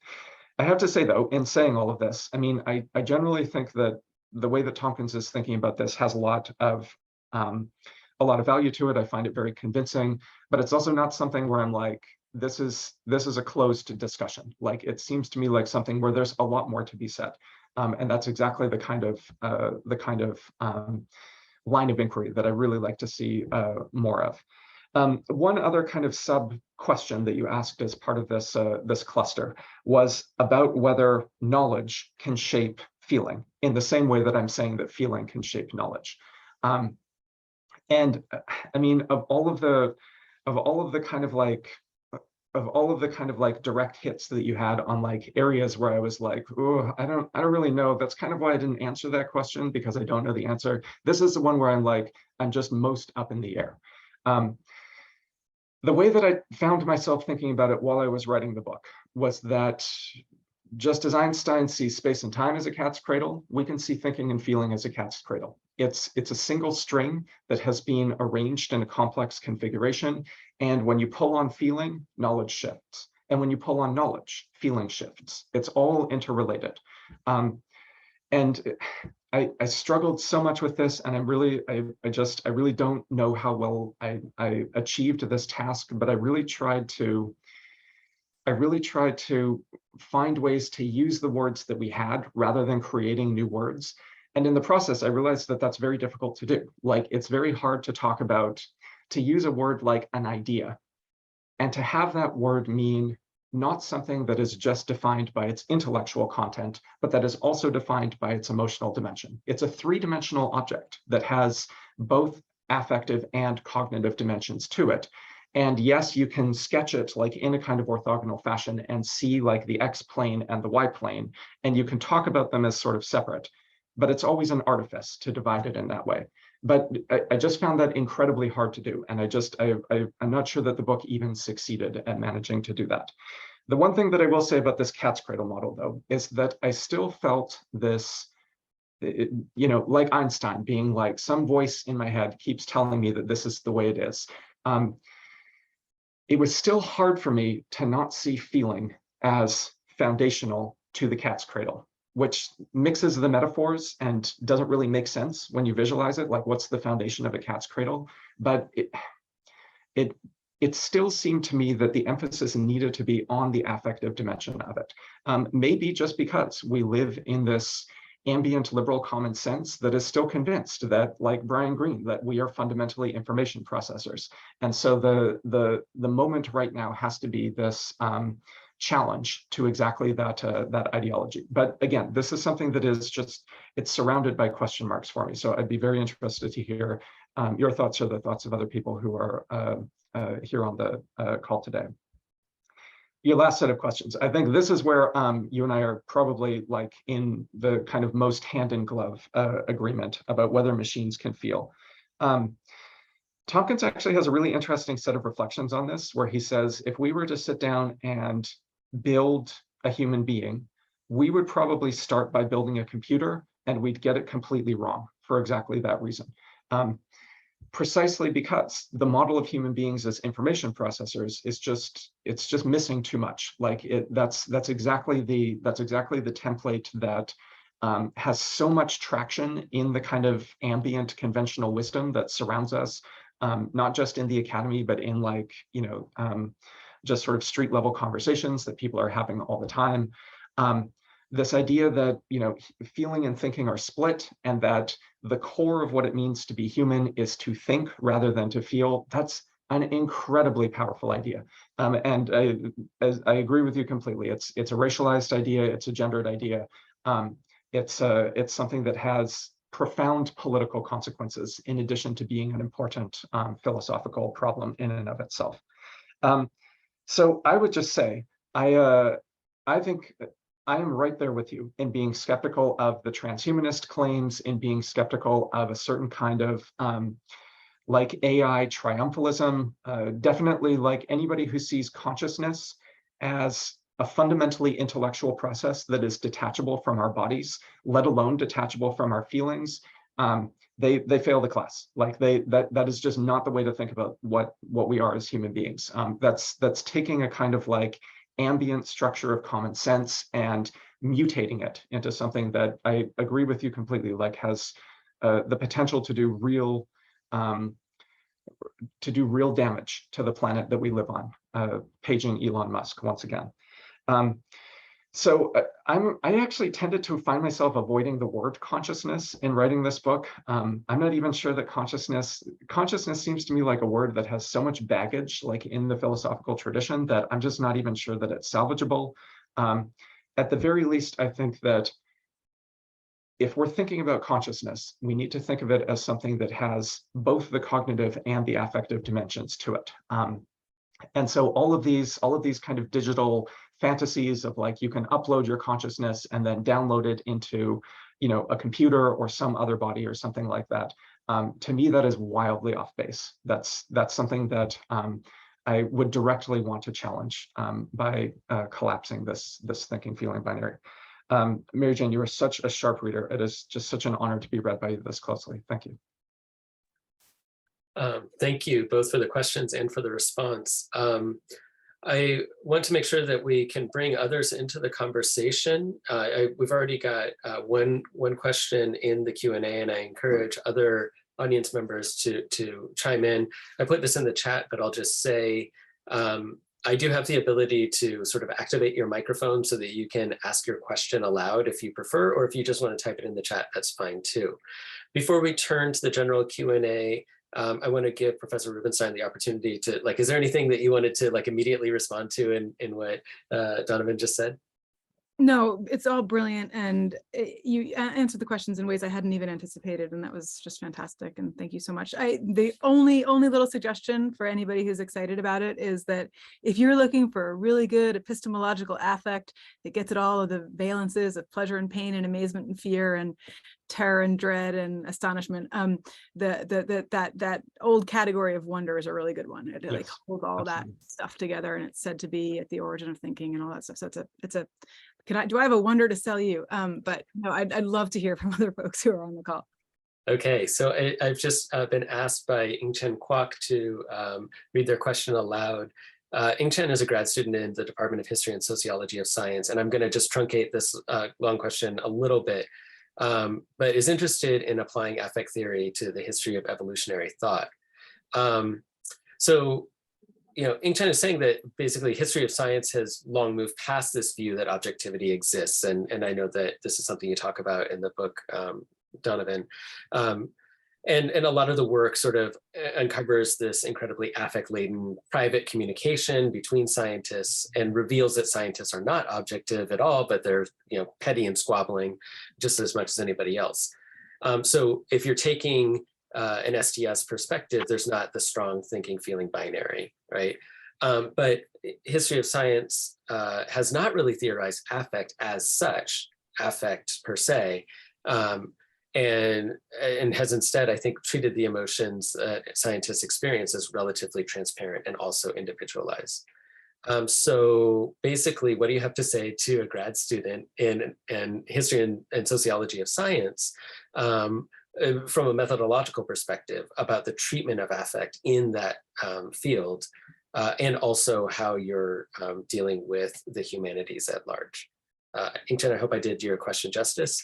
I have to say, though, in saying all of this, I mean, I generally think that the way that Tompkins is thinking about this has a lot of value to it. I find it very convincing, but it's also not something where I'm like, this is a closed discussion. Like, it seems to me like something where there's a lot more to be said, and that's exactly the kind of line of inquiry that I really like to see more of. One other kind of sub question that you asked as part of this this cluster was about whether knowledge can shape feeling in the same way that I'm saying that feeling can shape knowledge. And I mean, of all of the kind of like direct hits that you had on like areas where I was like, oh, I don't really know. That's kind of why I didn't answer that question, because I don't know the answer. This is the one where I'm like, I'm just most up in the air. The way that I found myself thinking about it while I was writing the book was that just as Einstein sees space and time as a cat's cradle, we can see thinking and feeling as a cat's cradle. It's a single string that has been arranged in a complex configuration. And when you pull on feeling, knowledge shifts. And when you pull on knowledge, feeling shifts. It's all interrelated. And I struggled so much with this, and I really don't know how well I achieved this task, but I really tried to find ways to use the words that we had rather than creating new words. And in the process, I realized that that's very difficult to do. Like, it's very hard to talk about, to use a word like an idea, and to have that word mean not something that is just defined by its intellectual content, but that is also defined by its emotional dimension. It's a three-dimensional object that has both affective and cognitive dimensions to it. And yes, you can sketch it like in a kind of orthogonal fashion and see like the X plane and the Y plane, and you can talk about them as sort of separate, but it's always an artifice to divide it in that way. But I just found that incredibly hard to do. And I'm not sure that the book even succeeded at managing to do that. The one thing that I will say about this cat's cradle model, though, is that I still felt this, you know, like Einstein being like, some voice in my head keeps telling me that this is the way it is. It was still hard for me to not see feeling as foundational to the cat's cradle, which mixes the metaphors and doesn't really make sense when you visualize it, like what's the foundation of a cat's cradle. But it still seemed to me that the emphasis needed to be on the affective dimension of it. Maybe just because we live in this ambient liberal common sense that is still convinced that, like Brian Greene, that we are fundamentally information processors. And so the moment right now has to be this challenge to exactly that ideology. But again, this is something that is just, it's surrounded by question marks for me. So I'd be very interested to hear your thoughts or the thoughts of other people who are here on the call today. Your last set of questions. I think this is where you and I are probably like in the kind of most hand in glove agreement about whether machines can feel. Tompkins actually has a really interesting set of reflections on this, where he says, if we were to sit down and build a human being, we would probably start by building a computer, and we'd get it completely wrong for exactly that reason. Precisely because the model of human beings as information processors is just, it's just missing too much. Like that's exactly the template that has so much traction in the kind of ambient conventional wisdom that surrounds us, not just in the academy, but in like, you know, just sort of street level conversations that people are having all the time. This idea that, you know, feeling and thinking are split, and that the core of what it means to be human is to think rather than to feel, that's an incredibly powerful idea. And I agree with you completely. It's a racialized idea, it's a gendered idea. It's something that has profound political consequences in addition to being an important philosophical problem in and of itself. So I would just say, I think I am right there with you in being skeptical of the transhumanist claims, in being skeptical of a certain kind of like AI triumphalism. Definitely, like anybody who sees consciousness as a fundamentally intellectual process that is detachable from our bodies, let alone detachable from our feelings, they fail the class. Like that is just not the way to think about what we are as human beings. That's taking a kind of like ambient structure of common sense and mutating it into something that I agree with you completely, like has the potential to do real damage to the planet that we live on, paging Elon Musk once again. So I actually tended to find myself avoiding the word consciousness in writing this book. I'm not even sure that consciousness seems to me like a word that has so much baggage, like in the philosophical tradition, that I'm just not even sure that it's salvageable. At the very least, I think that if we're thinking about consciousness, we need to think of it as something that has both the cognitive and the affective dimensions to it. And so all of these kind of digital fantasies of like, you can upload your consciousness and then download it into, a computer or some other body or something like that. To me, that is wildly off base. That's something that I would directly want to challenge by collapsing this thinking feeling binary. Mary Jane, you are such a sharp reader. It is just such an honor to be read by you this closely. Thank you. Thank you both for the questions and for the response. I want to make sure that we can bring others into the conversation. We've already got one question in the Q&A, and I encourage other audience members to chime in. I put this in the chat, but I'll just say, I do have the ability to sort of activate your microphone so that you can ask your question aloud if you prefer, or if you just want to type it in the chat, that's fine too. Before we turn to the general Q&A, I want to give Professor Rubenstein the opportunity to, is there anything that you wanted to immediately respond to in what Donovan just said? No, it's all brilliant, and you answered the questions in ways I hadn't even anticipated, and that was just fantastic, and thank you so much. The only little suggestion for anybody who's excited about it is that if you're looking for a really good epistemological affect that gets at all of the valences of pleasure and pain and amazement and fear and terror and dread and astonishment, that old category of wonder is a really good one. It Yes, holds all absolutely. that stuff together, and it's said to be at the origin of thinking and all that stuff. So it's a do I have a wonder to sell you? But no, I'd love to hear from other folks who are on the call. Okay, so I've just been asked by Yingchen Kwok to read their question aloud. Yingchen is a grad student in the Department of History and Sociology of Science, and I'm going to just truncate this long question a little bit, but is interested in applying affect theory to the history of evolutionary thought. Yingchen is saying that basically history of science has long moved past this view that objectivity exists. And I know that this is something you talk about in the book, Donovan. And a lot of the work sort of uncovers this incredibly affect-laden private communication between scientists and reveals that scientists are not objective at all, but they're petty and squabbling just as much as anybody else. So if you're taking an STS perspective, there's not the strong thinking feeling binary, right? But history of science has not really theorized affect as such, affect per se, and has instead, I think, treated the emotions scientists experience as relatively transparent and also individualized. So basically, what do you have to say to a grad student in history and sociology of science from a methodological perspective about the treatment of affect in that field, and also how you're dealing with the humanities at large? Yingchen, I hope I did your question justice.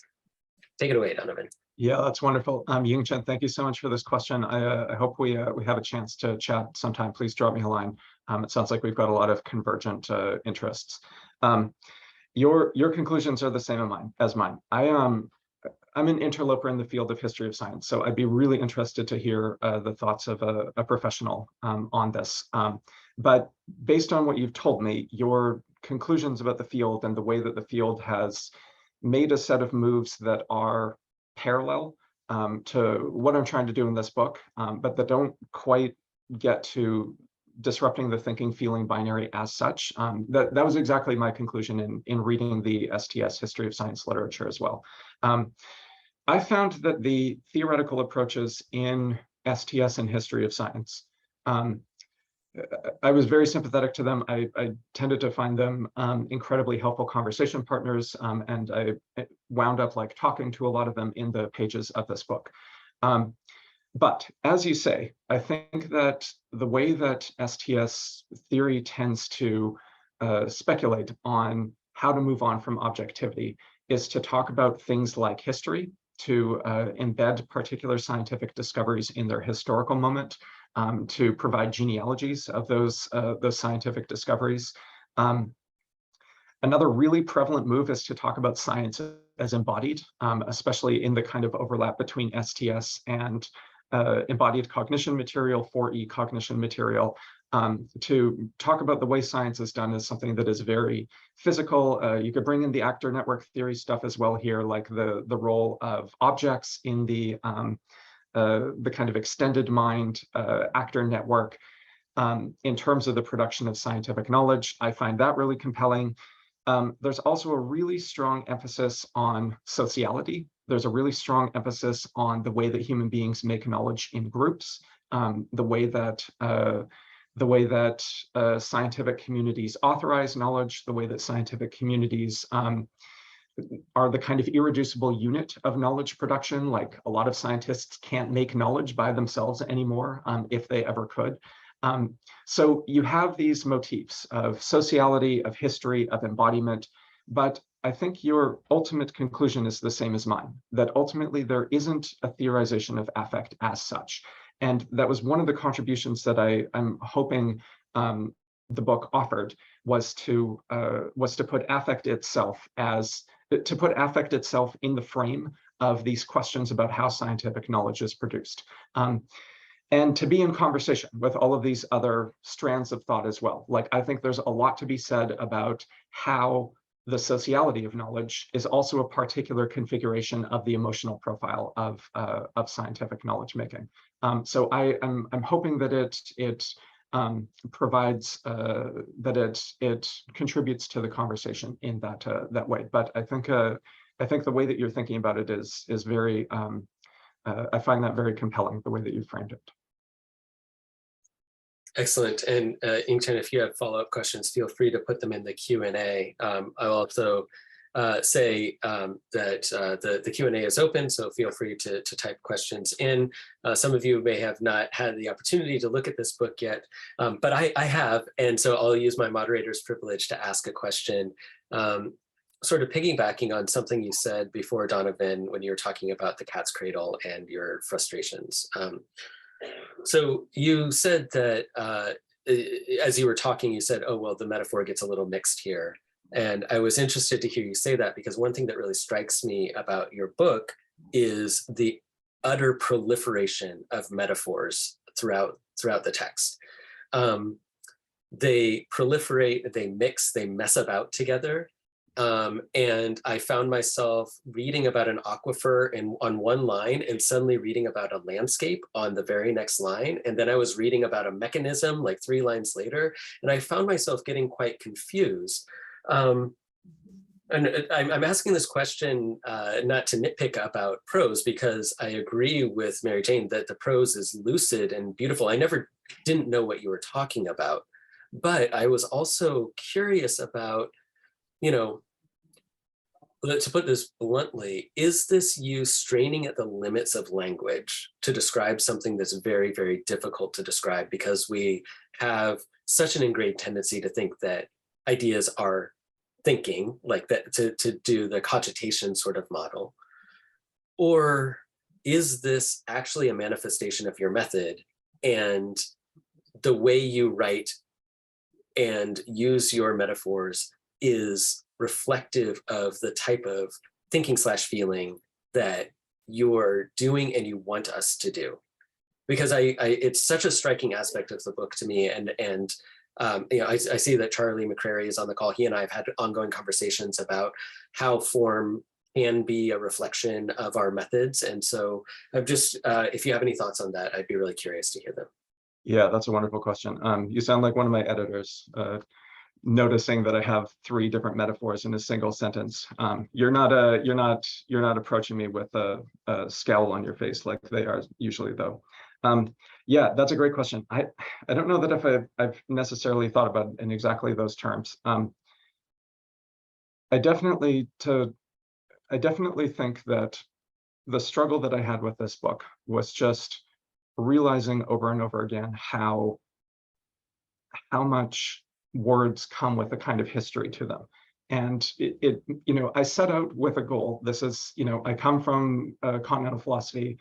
Take it away, Donovan. Yeah, that's wonderful. Yingchen, thank you so much for this question. I hope we have a chance to chat sometime. Please drop me a line. It sounds like we've got a lot of convergent interests. Your conclusions are the same as mine. I'm an interloper in the field of history of science, so I'd be really interested to hear the thoughts of a professional on this. But based on what you've told me, your conclusions about the field and the way that the field has made a set of moves that are parallel to what I'm trying to do in this book, but that don't quite get to disrupting the thinking feeling binary as such. That was exactly my conclusion in reading the STS history of science literature as well. I found that the theoretical approaches in STS and history of science, I was very sympathetic to them. I tended to find them incredibly helpful conversation partners, and I wound up talking to a lot of them in the pages of this book. But as you say, I think that the way that STS theory tends to speculate on how to move on from objectivity is to talk about things like history, to embed particular scientific discoveries in their historical moment, to provide genealogies of those scientific discoveries. Another really prevalent move is to talk about science as embodied, especially in the kind of overlap between STS and embodied cognition material, 4E cognition material. To talk about the way science is done is something that is very physical. You could bring in the actor network theory stuff as well here, like the role of objects in the kind of extended mind actor network in terms of the production of scientific knowledge. I find that really compelling. There's also a really strong emphasis on sociality. There's a really strong emphasis on the way that human beings make knowledge in groups, the way that scientific communities authorize knowledge, the way that scientific communities are the kind of irreducible unit of knowledge production. Like, a lot of scientists can't make knowledge by themselves anymore, if they ever could. So you have these motifs of sociality, of history, of embodiment, but I think your ultimate conclusion is the same as mine, that ultimately there isn't a theorization of affect as such. And that was one of the contributions that I'm hoping the book offered, was to put affect itself in the frame of these questions about how scientific knowledge is produced. And to be in conversation with all of these other strands of thought as well. Like, I think there's a lot to be said about how the sociality of knowledge is also a particular configuration of the emotional profile of scientific knowledge making. So I'm hoping that it provides it contributes to the conversation in that way. But I think the way that you're thinking about it is very I find that very compelling, the way that you framed it. Excellent. And Ingchen, if you have follow-up questions, feel free to put them in the Q&A. I'll also say that the Q&A is open, so feel free to type questions in. Some of you may have not had the opportunity to look at this book yet, but I have, and so I'll use my moderator's privilege to ask a question. Sort of piggybacking on something you said before, Donovan, when you were talking about the cat's cradle and your frustrations. So you said that as you were talking, you said, oh, well, the metaphor gets a little mixed here. And I was interested to hear you say that, because one thing that really strikes me about your book is the utter proliferation of metaphors throughout the text. They proliferate, they mix, they mess about together. And I found myself reading about an aquifer on one line and suddenly reading about a landscape on the very next line. And then I was reading about a mechanism like 3 lines later, and I found myself getting quite confused. And I'm asking this question not to nitpick about prose, because I agree with Mary Jane that the prose is lucid and beautiful. I didn't know what you were talking about, but I was also curious about, you know, to put this bluntly, is this you straining at the limits of language to describe something that's very, very difficult to describe, because we have such an ingrained tendency to think that ideas are thinking, like that, to do the cogitation sort of model? Or is this actually a manifestation of your method, and the way you write and use your metaphors is reflective of the type of thinking / feeling that you're doing and you want us to do? Because it's such a striking aspect of the book to me, and you know, I see that Charlie McCrary is on the call. He and I have had ongoing conversations about how form can be a reflection of our methods, and so I'm just if you have any thoughts on that, I'd be really curious to hear them. Yeah, that's a wonderful question. You sound like one of my editors, noticing that I have 3 different metaphors in a single sentence. You're not approaching me with a scowl on your face like they are usually, though. Yeah, that's a great question. I don't know that if I've necessarily thought about it in exactly those terms. I definitely think that the struggle that I had with this book was just realizing over and over again how much words come with a kind of history to them. And you know, I set out with a goal. This is, you know, I come from continental philosophy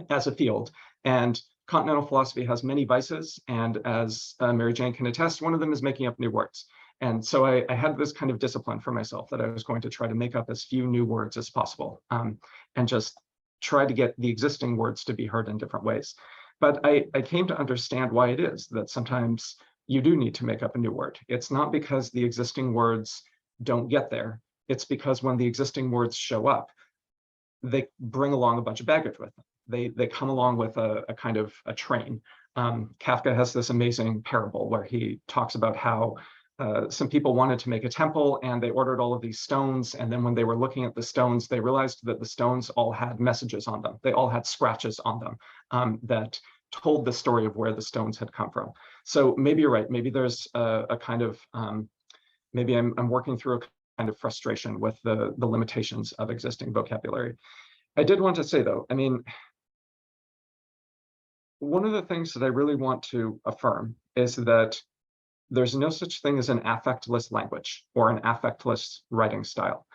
as a field, and continental philosophy has many vices. And as Mary Jane can attest, one of them is making up new words. And so I had this kind of discipline for myself that I was going to try to make up as few new words as possible, and just try to get the existing words to be heard in different ways. But I came to understand why it is that sometimes you do need to make up a new word. It's not because the existing words don't get there. It's because when the existing words show up, they bring along a bunch of baggage with them. They come along with a kind of a train. Kafka has this amazing parable where he talks about how some people wanted to make a temple and they ordered all of these stones. And then when they were looking at the stones, they realized that the stones all had messages on them. They all had scratches on them that told the story of where the stones had come from. So maybe you're right. Maybe there's a kind of, maybe I'm working through a kind of frustration with the limitations of existing vocabulary. I did want to say though, I mean, one of the things that I really want to affirm is that there's no such thing as an affectless language or an affectless writing style.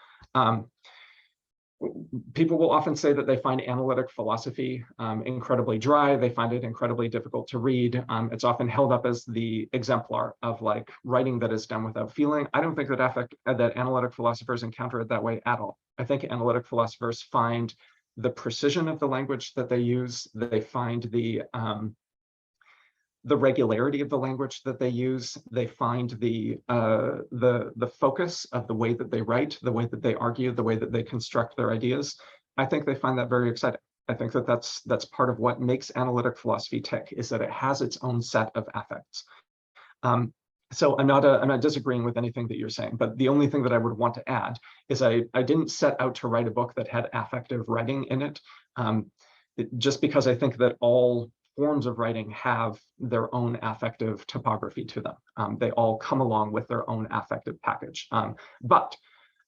People will often say that they find analytic philosophy incredibly dry. They find it incredibly difficult to read. It's often held up as the exemplar of like writing that is done without feeling. I don't think that analytic philosophers encounter it that way at all. I think analytic philosophers find the precision of the language that they use. They find the regularity of the language that they use. They find the focus of the way that they write, the way that they argue, the way that they construct their ideas. I think they find that very exciting. I think that that's part of what makes analytic philosophy tick, is that it has its own set of affects. So I'm not disagreeing with anything that you're saying, but the only thing that I would want to add is I didn't set out to write a book that had affective writing in it, just because I think that all forms of writing have their own affective topography to them. They all come along with their own affective package. But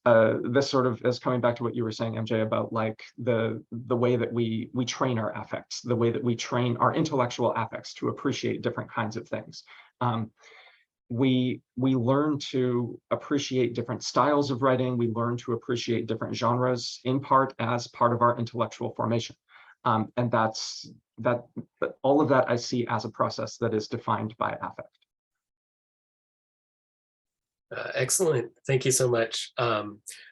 this sort of is coming back to what you were saying, MJ, about like the way that we train our affects, the way that we train our intellectual affects to appreciate different kinds of things. We learn to appreciate different styles of writing. We learn to appreciate different genres, in part as part of our intellectual formation. And all of that I see as a process that is defined by affect. Excellent. Thank you so much.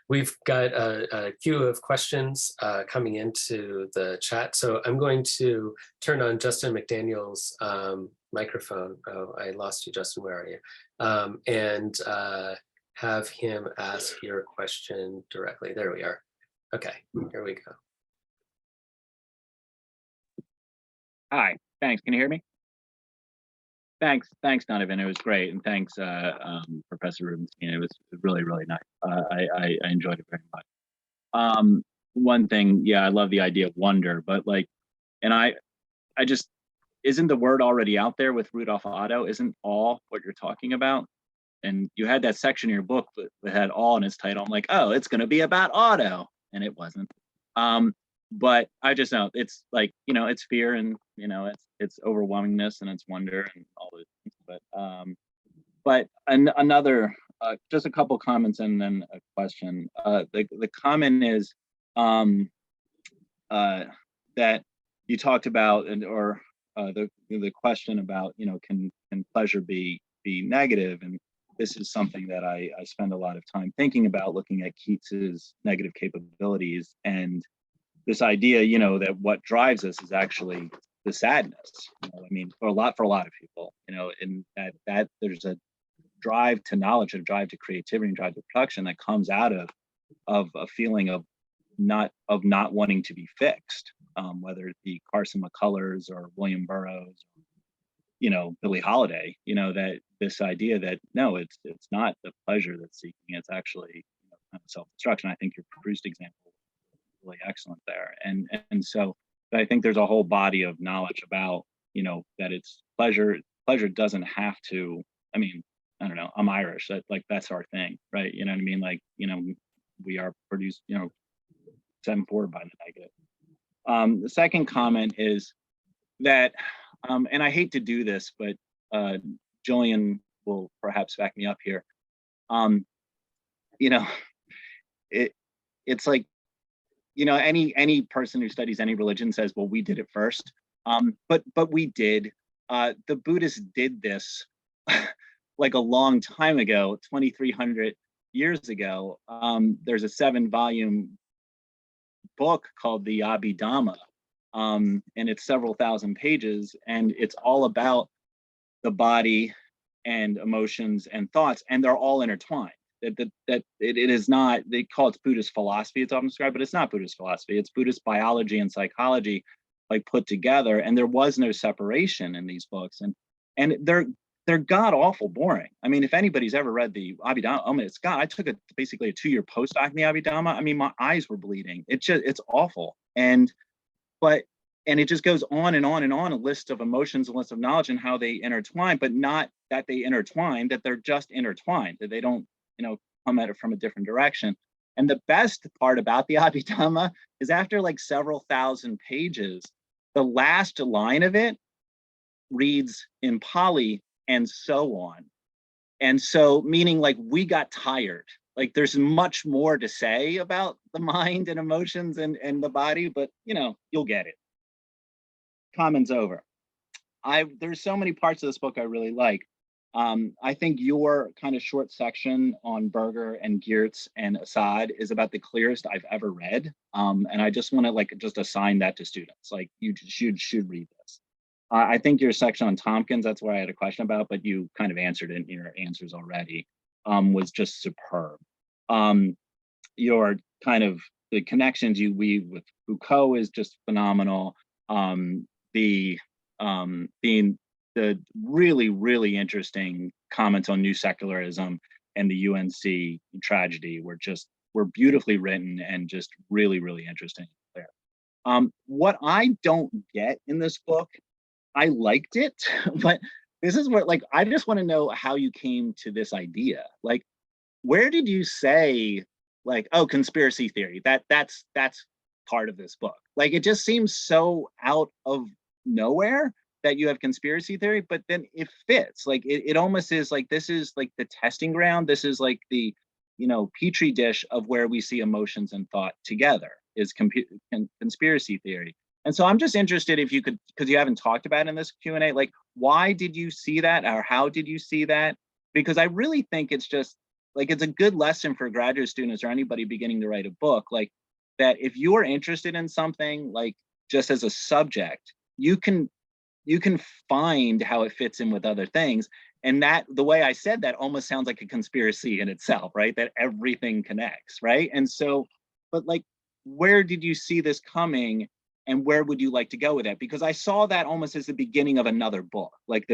We've got a queue of questions coming into the chat. So I'm going to turn on Justin McDaniel's microphone. Oh, I lost you, Justin. Where are you? And have him ask your question directly. There we are. Okay, here we go. Hi, thanks. Can you hear me? Thanks, Donovan. It was great, and thanks, Professor Rubenstein. It was really, really nice. I enjoyed it very much. One thing, yeah, I love the idea of wonder, but like, and I just, isn't the word already out there with Rudolph Otto? Isn't all what you're talking about? And you had that section in your book that had all in its title. I'm like, oh, it's going to be about Otto, and it wasn't. But I just know it's like, you know, it's fear and, you know, it's overwhelmingness and it's wonder and all those things. But another, just a couple comments and then a question. The comment is that you talked about, or the question about, you know, can pleasure be negative? And this is something that I spend a lot of time thinking about, looking at Keats's negative capabilities and this idea, you know, that what drives us is actually the sadness. You know, I mean, for a lot of people, you know, in that there's a drive to knowledge, a drive to creativity, and drive to production that comes out of a feeling of not wanting to be fixed, whether it be Carson McCullers or William Burroughs, you know, Billie Holiday. You know, that this idea that no, it's not the pleasure that's seeking; it's actually, you know, kind of self-destruction. I think your Proust example really excellent there, and so I think there's a whole body of knowledge about, you know, that it's pleasure doesn't have to, I mean, I don't know, I'm Irish, that's our thing, right? You know what I mean? Like, you know, we are produced, you know, 7-4 by the negative. The second comment is that, and I hate to do this, but Julian will perhaps back me up here. You know, it's like, you know, any person who studies any religion says, well, we did it first. But we did. The Buddhists did this like a long time ago, 2,300 years ago. There's a 7-volume book called the Abhidhamma, and it's several thousand pages, and it's all about the body and emotions and thoughts, and they're all intertwined. It is not, they call it Buddhist philosophy, it's often described, but it's not Buddhist philosophy. It's Buddhist biology and psychology, like put together, and there was no separation in these books, and they're god awful boring. I mean, if anybody's ever read the Abhidhamma, I mean, I took basically a 2-year postdoc in the Abhidhamma. I mean, my eyes were bleeding. It's awful. And it just goes on and on and on, a list of emotions, a list of knowledge, and how they intertwine, but not that they intertwine, that they're just intertwined, that they don't, come at it from a different direction. And the best part about the Abhidhamma is after like several thousand pages, the last line of it reads in Pali, and so on. And so, meaning like we got tired. Like there's much more to say about the mind and emotions and the body, but you'll get it. Comments over. There's so many parts of this book I really like. I think your kind of short section on Berger and Geertz and Assad is about the clearest I've ever read. And I just want to just assign that to students. Like you should read this. I think your section on Tompkins, that's what I had a question about, but you kind of answered it in your answers already, was just superb. Your kind of the connections you weave with Foucault is just phenomenal. The really, really interesting comments on New Secularism and the UNC tragedy were beautifully written and just really, really interesting there. What I don't get in this book, I liked it, but this is what, I just want to know how you came to this idea. Like, where did you say, oh, conspiracy theory, that's part of this book? Like, it just seems so out of nowhere that you have conspiracy theory, but then it fits. Like, it almost is like, this is like the testing ground. This is like the, petri dish of where we see emotions and thought together is conspiracy theory. And so I'm just interested if you could, because you haven't talked about it in this Q&A, like, why did you see that, or how did you see that? Because I really think it's just like, it's a good lesson for graduate students or anybody beginning to write a book, like that if you are interested in something, like just as a subject, you can find how it fits in with other things. And that, the way I said that almost sounds like a conspiracy in itself, right? That everything connects, right? And so, but like, where did you see this coming? And where would you like to go with that? Because I saw that almost as the beginning of another book, like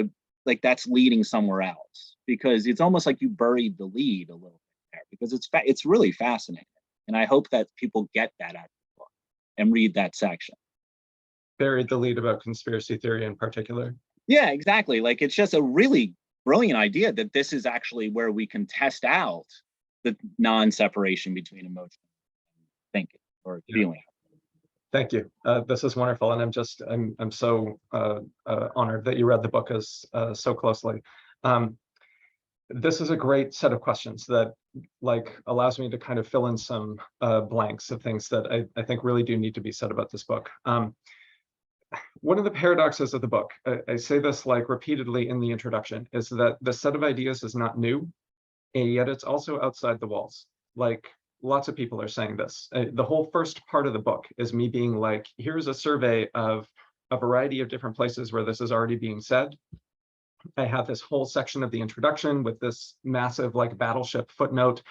that's leading somewhere else, because it's almost like you buried the lead a little bit there, because it's really fascinating. And I hope that people get that out of the book and read that section. Buried the lead about conspiracy theory in particular. Yeah, exactly. Like, it's just a really brilliant idea that this is actually where we can test out the non-separation between emotion and thinking or feeling. Thank you. This is wonderful, and I'm so honored that you read the book so closely. This is a great set of questions that allows me to kind of fill in some blanks of things that I think really do need to be said about this book. One of the paradoxes of the book, I say this repeatedly in the introduction, is that the set of ideas is not new, and yet it's also outside the walls. Lots of people are saying this. The whole first part of the book is me being like, here's a survey of a variety of different places where this is already being said. I have this whole section of the introduction with this massive battleship footnote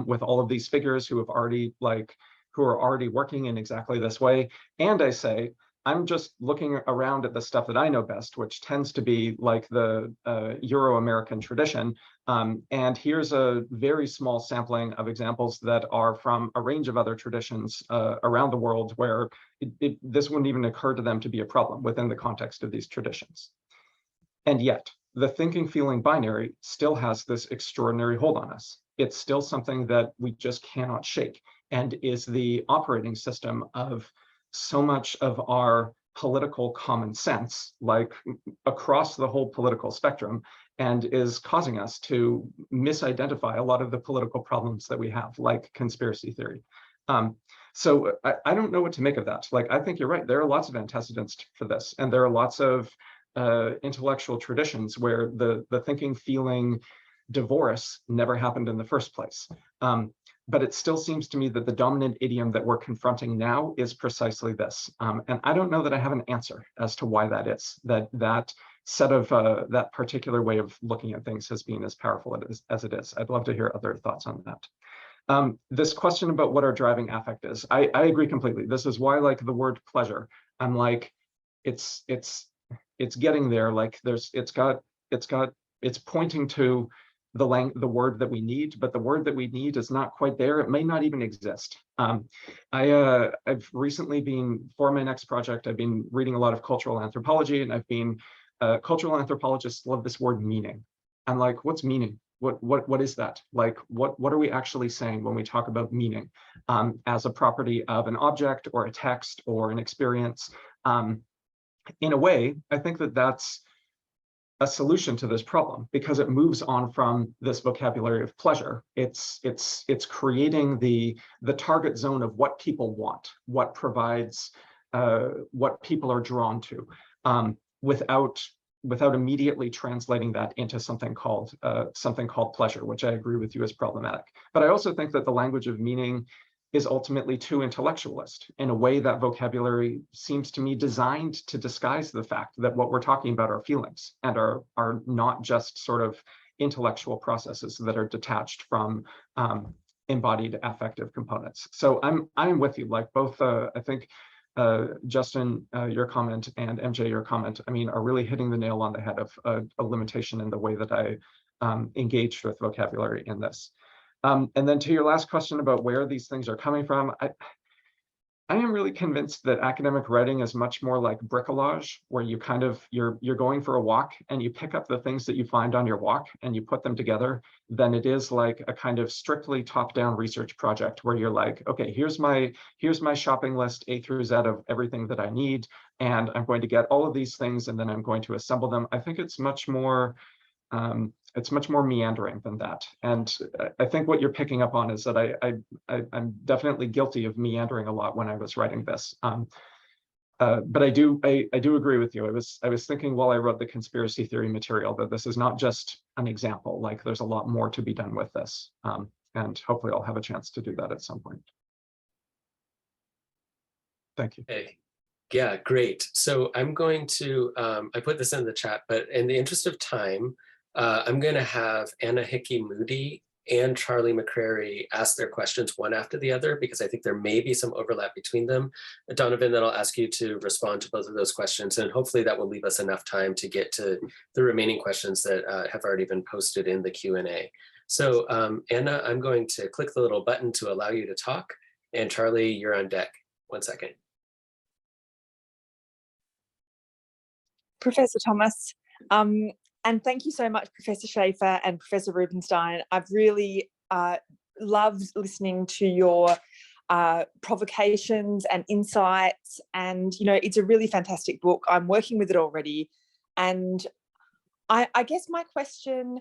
with all of these figures who have already who are already working in exactly this way. And I say, I'm just looking around at the stuff that I know best, which tends to be the Euro-American tradition. And here's a very small sampling of examples that are from a range of other traditions around the world where this wouldn't even occur to them to be a problem within the context of these traditions. And yet, the thinking-feeling binary still has this extraordinary hold on us. It's still something that we just cannot shake, and is the operating system of so much of our political common sense, across the whole political spectrum, and is causing us to misidentify a lot of the political problems that we have, like conspiracy theory. So I don't know what to make of that. I think you're right. There are lots of antecedents for this, and there are lots of intellectual traditions where the thinking feeling divorce never happened in the first place. But it still seems to me that the dominant idiom that we're confronting now is precisely this. And I don't know that I have an answer as to why that is, that set of that particular way of looking at things has been as powerful as it is. I'd love to hear other thoughts on that. This question about what our driving affect is, I agree completely. This is why, like, the word pleasure, I'm like, it's getting there. Like it's pointing to the word that we need, but the word that we need is not quite there. It may not even exist. I've recently been, for my next project, I've been reading a lot of cultural anthropology, and I've been, cultural anthropologists love this word meaning. I'm like, what's meaning? What is that? Like, what are we actually saying when we talk about meaning as a property of an object or a text or an experience? In a way, I think that that's a solution to this problem, because it moves on from this vocabulary of pleasure. It's creating the target zone of what people want, what provides, what people are drawn to, without immediately translating that into something called pleasure, which I agree with you is problematic. But I also think that the language of meaning is ultimately too intellectualist. In a way, that vocabulary seems to me designed to disguise the fact that what we're talking about are feelings and are not just sort of intellectual processes that are detached from embodied affective components. So I'm with you, like both, I think, Justin, your comment, and MJ, your comment, I mean, are really hitting the nail on the head of a limitation in the way that I engaged with vocabulary in this. And then to your last question about where these things are coming from, I am really convinced that academic writing is much more like bricolage, where you kind of, you're going for a walk and you pick up the things that you find on your walk and you put them together, than it is like a kind of strictly top-down research project where you're like, okay, here's my shopping list A through Z of everything that I need, and I'm going to get all of these things and then I'm going to assemble them. I think it's much more meandering than that. And I think what you're picking up on is that I'm definitely guilty of meandering a lot when I was writing this. But I do agree with you. I was thinking while I wrote the conspiracy theory material that this is not just an example, like there's a lot more to be done with this. And hopefully I'll have a chance to do that at some point. Thank you. Hey. Yeah, great. So I'm going to, I put this in the chat, but in the interest of time, I'm going to have Anna Hickey Moody and Charlie McCrary ask their questions one after the other, because I think there may be some overlap between them. Donovan, then I'll ask you to respond to both of those questions, and hopefully that will leave us enough time to get to the remaining questions that have already been posted in the Q&A. So Anna, I'm going to click the little button to allow you to talk, and Charlie, you're on deck. 1 second. Professor Thomas, and thank you so much, Professor Schaefer and Professor Rubenstein. I've really loved listening to your provocations and insights, and it's a really fantastic book. I'm working with it already, and I guess my question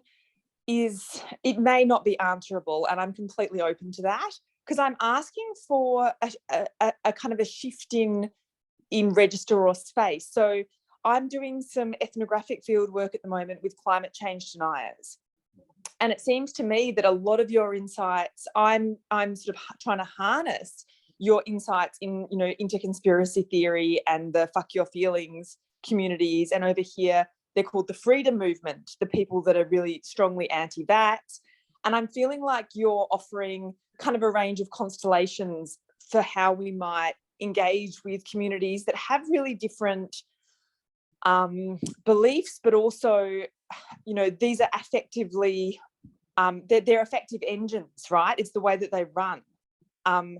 is, it may not be answerable, and I'm completely open to that, because I'm asking for a kind of a shift in register or space. So I'm doing some ethnographic field work at the moment with climate change deniers. And it seems to me that a lot of your insights, I'm sort of trying to harness your insights into conspiracy theory and the fuck your feelings communities. And over here, they're called the freedom movement, the people that are really strongly anti-vax. And I'm feeling like you're offering kind of a range of constellations for how we might engage with communities that have really different beliefs, but also, these are effectively, they're effective engines, right? It's the way that they run. And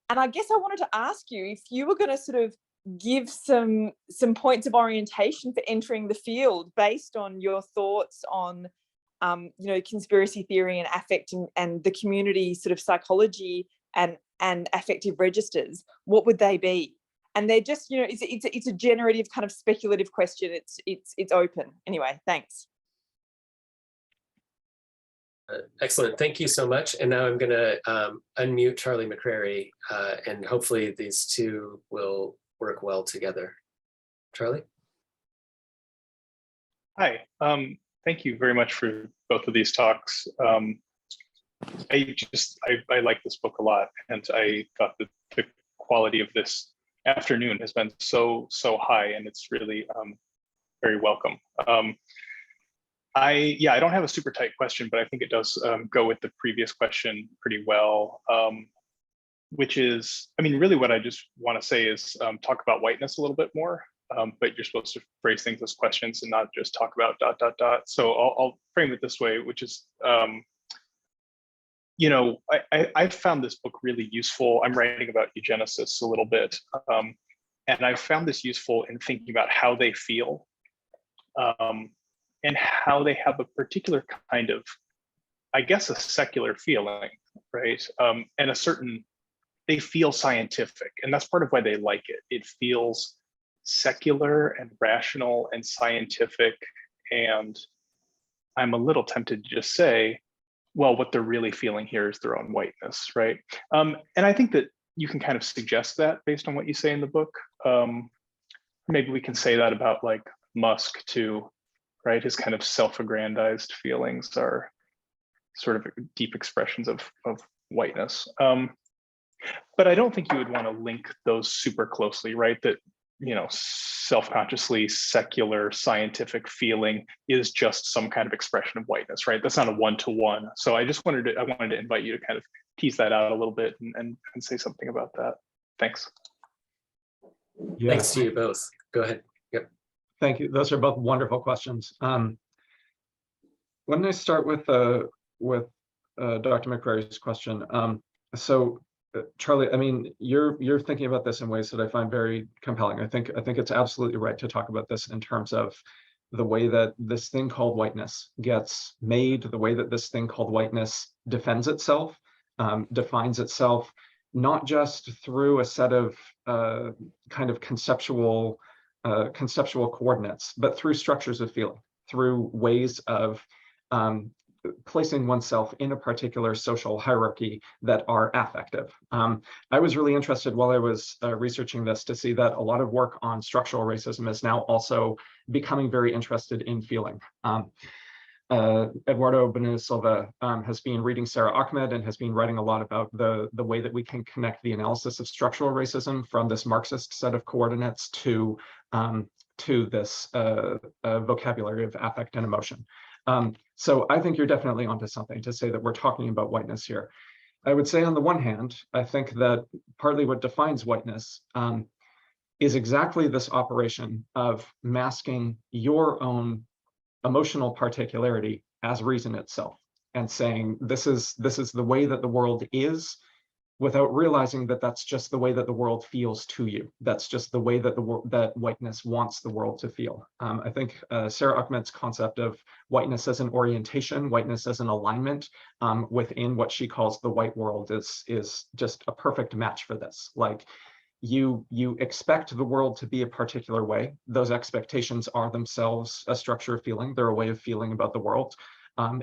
I guess I wanted to ask you if you were going to sort of give some points of orientation for entering the field based on your thoughts on, conspiracy theory and affect and the community sort of psychology and affective registers. What would they be? And they're just, it's a generative kind of speculative question. It's open. Anyway, thanks. Excellent. Thank you so much. And now I'm going to unmute Charlie McCrary, and hopefully these two will work well together. Charlie? Hi, thank you very much for both of these talks. I like this book a lot, and I thought that the quality of this afternoon has been so high, and it's really very welcome. I don't have a super tight question, but I think it does go with the previous question pretty well, which is, I mean, really what I just want to say is talk about whiteness a little bit more, but you're supposed to phrase things as questions and not just talk about ... So I'll frame it this way, which is, you know, I found this book really useful. I'm writing about eugenicists a little bit, and I found this useful in thinking about how they feel, and how they have a particular kind of, I guess, a secular feeling, right? And a certain, they feel scientific, and that's part of why they like it. It feels secular and rational and scientific, and I'm a little tempted to just say, well, what they're really feeling here is their own whiteness, right? And I think that you can kind of suggest that based on what you say in the book. Maybe we can say that about like Musk too, right? His kind of self-aggrandized feelings are sort of deep expressions of whiteness. But I don't think you would want to link those super closely, right? That, you know, self-consciously secular scientific feeling is just some kind of expression of whiteness, right? That's not a one-to-one. So I wanted to invite you to kind of tease that out a little bit and say something about that. Thanks. Yeah. Thanks to you both. Go ahead. Yep. Thank you. Those are both wonderful questions. Why don't I start with Dr. McCrary's question? Charlie, I mean, you're thinking about this in ways that I find very compelling. I think it's absolutely right to talk about this in terms of the way that this thing called whiteness gets made, the way that this thing called whiteness defends itself, defines itself, not just through a set of kind of conceptual coordinates, but through structures of feeling, through ways of placing oneself in a particular social hierarchy that are affective. I was really interested while I was researching this to see that a lot of work on structural racism is now also becoming very interested in feeling. Eduardo Bonilla-Silva has been reading Sarah Ahmed and has been writing a lot about the way that we can connect the analysis of structural racism from this Marxist set of coordinates to this vocabulary of affect and emotion. So I think you're definitely onto something to say that we're talking about whiteness here. I would say on the one hand, I think that partly what defines whiteness is exactly this operation of masking your own emotional particularity as reason itself and saying this is the way that the world is, without realizing that that's just the way that the world feels to you. That's just the way that that whiteness wants the world to feel. I think Sarah Ahmed's concept of whiteness as an orientation, whiteness as an alignment within what she calls the white world is just a perfect match for this. Like you expect the world to be a particular way. Those expectations are themselves a structure of feeling. They're a way of feeling about the world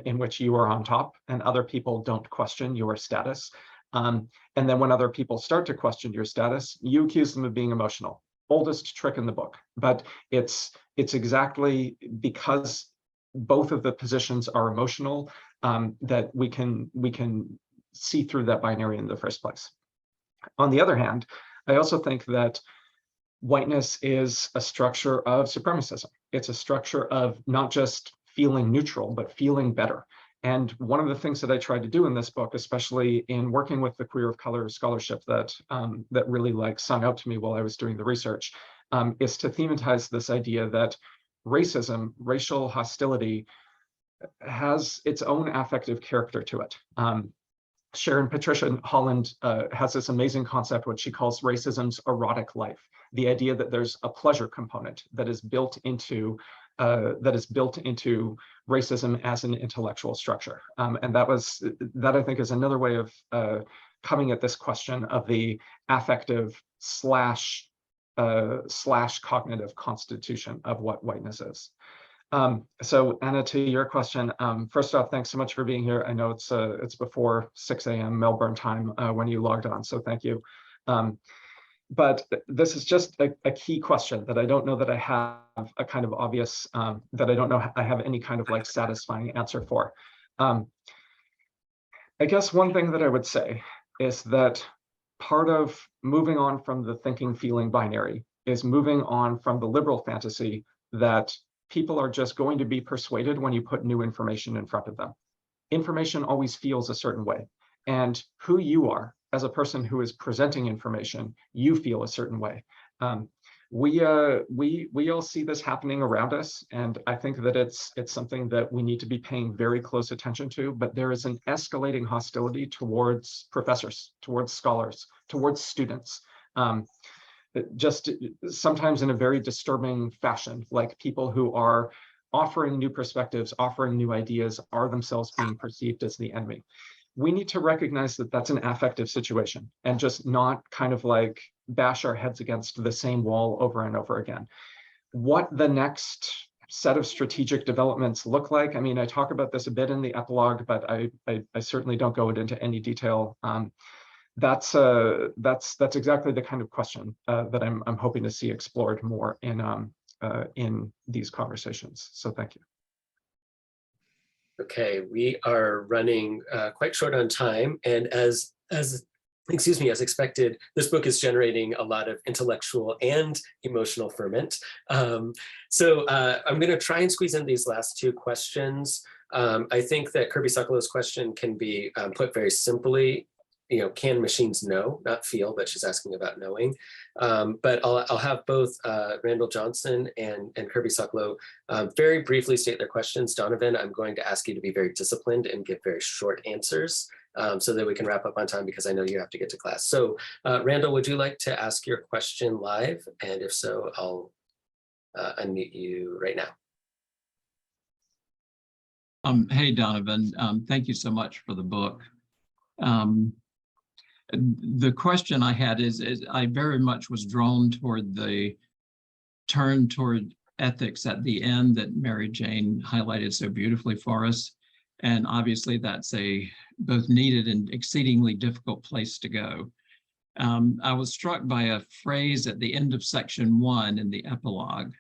in which you are on top and other people don't question your status. And then when other people start to question your status, you accuse them of being emotional. Oldest trick in the book, but it's exactly because both of the positions are emotional that we can see through that binary in the first place. On the other hand, I also think that whiteness is a structure of supremacism. It's a structure of not just feeling neutral, but feeling better. And one of the things that I tried to do in this book, especially in working with the queer of color scholarship that really like sung out to me while I was doing the research, is to thematize this idea that racism, racial hostility, has its own affective character to it. Sharon Patricia Holland has this amazing concept, what she calls racism's erotic life. The idea that there's a pleasure component that is built into racism as an intellectual structure. And that I think is another way of coming at this question of the affective slash cognitive constitution of what whiteness is. So Anna, to your question, first off, thanks so much for being here. I know it's before 6 a.m. Melbourne time when you logged on, so thank you. but this is just a key question that I don't know that I have a kind of obvious, that I don't know I have any kind of like satisfying answer for. I guess one thing that I would say is that part of moving on from the thinking feeling binary is moving on from the liberal fantasy that people are just going to be persuaded when you put new information in front of them. Information always feels a certain way, and who you are as a person who is presenting information, you feel a certain way. We all see this happening around us, and I think that it's something that we need to be paying very close attention to. But there is an escalating hostility towards professors, towards scholars, towards students, just sometimes in a very disturbing fashion, like people who are offering new perspectives, offering new ideas, are themselves being perceived as the enemy. We need to recognize that that's an affective situation and just not kind of like bash our heads against the same wall over and over again. What the next set of strategic developments look like, I mean, I talk about this a bit in the epilogue, but I certainly don't go into any detail. That's exactly the kind of question that I'm hoping to see explored more in these conversations. So thank you. Okay, we are running quite short on time, and as expected, this book is generating a lot of intellectual and emotional ferment. So I'm going to try and squeeze in these last two questions. I think that Kirby Sokolow's question can be put very simply. You know, can machines know, not feel, but she's asking about knowing. But I'll have both Randall Johnson and Kirby Sokolow very briefly state their questions. Donovan, I'm going to ask you to be very disciplined and give very short answers so that we can wrap up on time, because I know you have to get to class. So Randall, would you like to ask your question live? And if so, I'll unmute you right now. Hey, Donovan, thank you so much for the book. The question I had is I very much was drawn toward the turn toward ethics at the end that Mary Jane highlighted so beautifully for us. And obviously that's a both needed and exceedingly difficult place to go. I was struck by a phrase at the end of section 1 in the epilogue.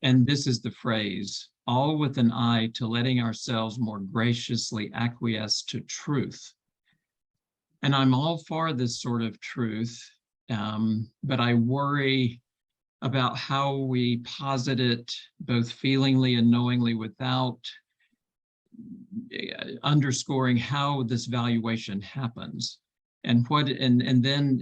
And this is the phrase, all with an eye to letting ourselves more graciously acquiesce to truth. And I'm all for this sort of truth, but I worry about how we posit it both feelingly and knowingly without underscoring how this valuation happens. And then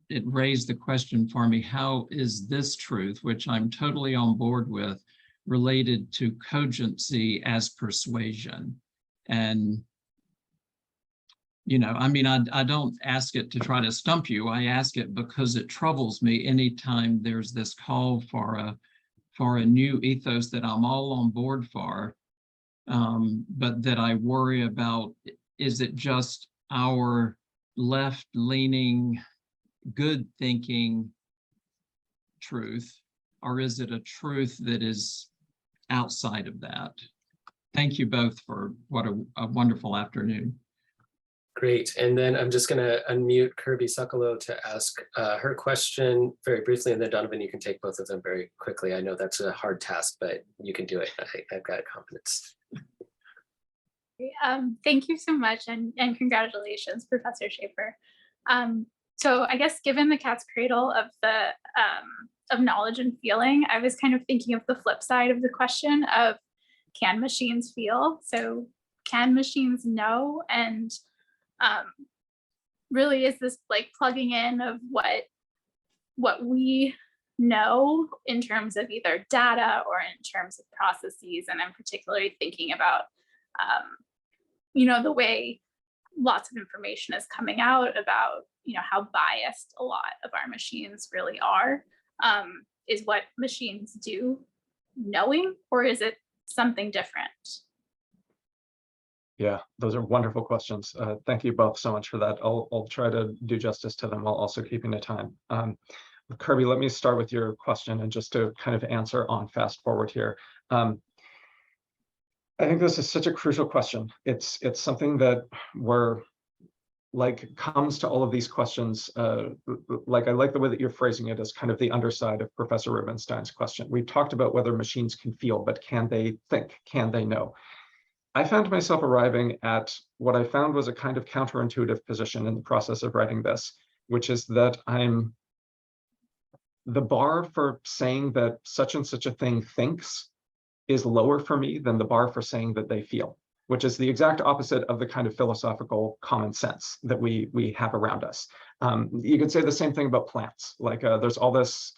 it raised the question for me, how is this truth, which I'm totally on board with, related to cogency as persuasion? And you know, I mean, I don't ask it to try to stump you. I ask it because it troubles me anytime there's this call for a new ethos that I'm all on board for, but that I worry about, is it just our left-leaning, good-thinking truth, or is it a truth that is outside of that? Thank you both for what a wonderful afternoon. Great, and then I'm just going to unmute Kirby Sokolow to ask her question very briefly, and then Donovan, you can take both of them very quickly. I know that's a hard task, but you can do it. I've got confidence. Thank you so much, and congratulations, Professor Schaefer. So I guess given the cat's cradle of the of knowledge and feeling, I was kind of thinking of the flip side of the question of, can machines feel? So can machines know? And really, is this like plugging in of what we know in terms of either data or in terms of processes? And I'm particularly thinking about, you know, the way lots of information is coming out about, you know, how biased a lot of our machines really are. Is what machines do knowing, or is it something different? Yeah, those are wonderful questions. Thank you both so much for that. I'll try to do justice to them while also keeping the time. Kirby, let me start with your question, and just to kind of answer on fast forward here. I think this is such a crucial question. It's something that like comes to all of these questions, like I like the way that you're phrasing it as kind of the underside of Professor Rubenstein's question. We've talked about whether machines can feel, but can they think? Can they know? I found myself arriving at what I found was a kind of counterintuitive position in the process of writing this, which is that the bar for saying that such and such a thing thinks is lower for me than the bar for saying that they feel, which is the exact opposite of the kind of philosophical common sense that we have around us. You could say the same thing about plants. Like there's all this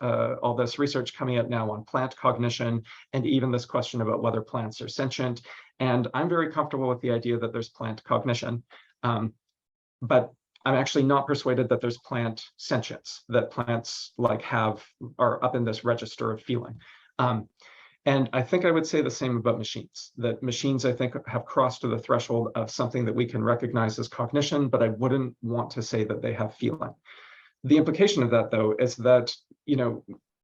research coming out now on plant cognition, and even this question about whether plants are sentient. And I'm very comfortable with the idea that there's plant cognition, but I'm actually not persuaded that there's plant sentience, that plants like are up in this register of feeling. And I think I would say the same about machines, that machines, I think, have crossed to the threshold of something that we can recognize as cognition, but I wouldn't want to say that they have feeling. The implication of that, though, is that,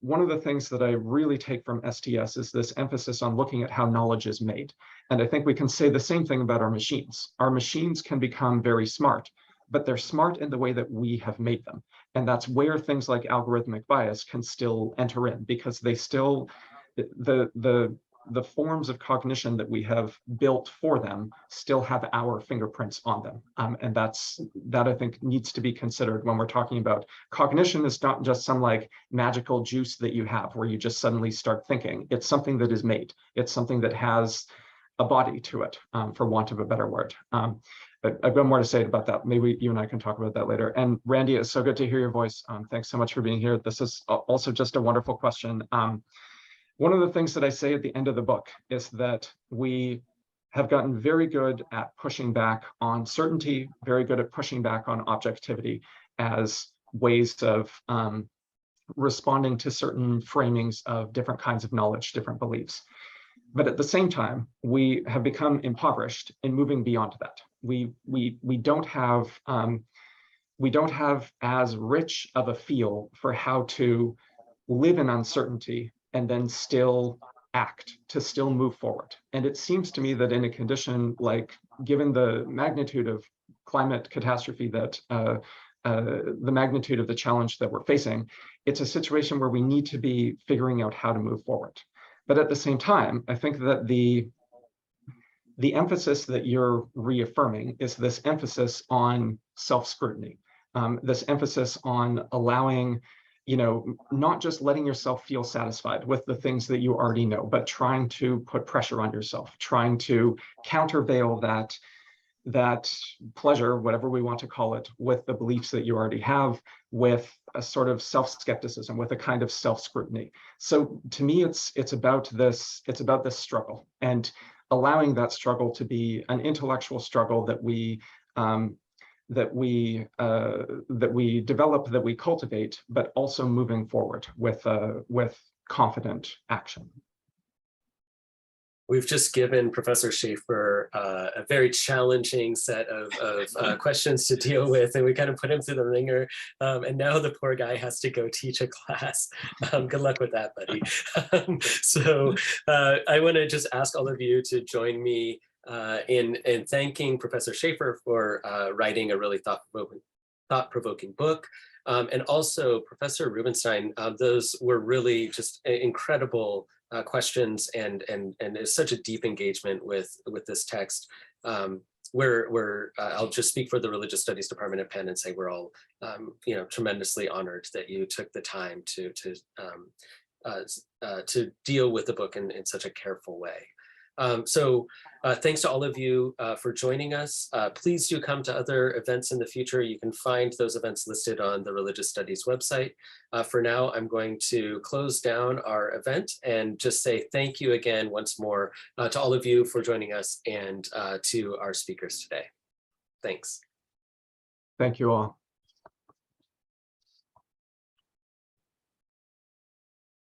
one of the things that I really take from STS is this emphasis on looking at how knowledge is made. And I think we can say the same thing about our machines. Our machines can become very smart, but they're smart in the way that we have made them. And that's where things like algorithmic bias can still enter in, because they still, the forms of cognition that we have built for them still have our fingerprints on them. And that I think needs to be considered when we're talking about cognition. Is not just some like magical juice that you have where you just suddenly start thinking. It's something that is made. It's something that has a body to it, for want of a better word. But I've got more to say about that. Maybe you and I can talk about that later. And Randy, it's so good to hear your voice. Thanks so much for being here. This is also just a wonderful question. One of the things that I say at the end of the book is that we have gotten very good at pushing back on certainty, very good at pushing back on objectivity as ways of responding to certain framings of different kinds of knowledge, different beliefs. But at the same time, we have become impoverished in moving beyond that. We don't have as rich of a feel for how to live in uncertainty and then still act, to still move forward. And it seems to me that in a condition like, given the magnitude of climate catastrophe, that the magnitude of the challenge that we're facing, it's a situation where we need to be figuring out how to move forward. But at the same time, I think that the emphasis that you're reaffirming is this emphasis on self-scrutiny, this emphasis on allowing, not just letting yourself feel satisfied with the things that you already know, but trying to put pressure on yourself, trying to countervail that pleasure, whatever we want to call it, with the beliefs that you already have, with a sort of self-skepticism, with a kind of self-scrutiny. So to me, it's about this struggle, and allowing that struggle to be an intellectual struggle that we develop, that we cultivate, but also moving forward with confident action. We've just given Professor Schaefer a very challenging set of questions to deal with, and we kind of put him through the ringer. And now the poor guy has to go teach a class. Good luck with that, buddy. So I want to just ask all of you to join me in thanking Professor Schaefer for writing a really thought-provoking book. And also Professor Rubenstein. Those were really just incredible questions, and it's such a deep engagement with this text. I'll just speak for the Religious Studies Department at Penn and say we're all tremendously honored that you took the time to deal with the book in such a careful way. So thanks to all of you for joining us. Please do come to other events in the future. You can find those events listed on the Religious Studies website. For now, I'm going to close down our event and just say thank you again once more to all of you for joining us, and to our speakers today. Thanks. Thank you all.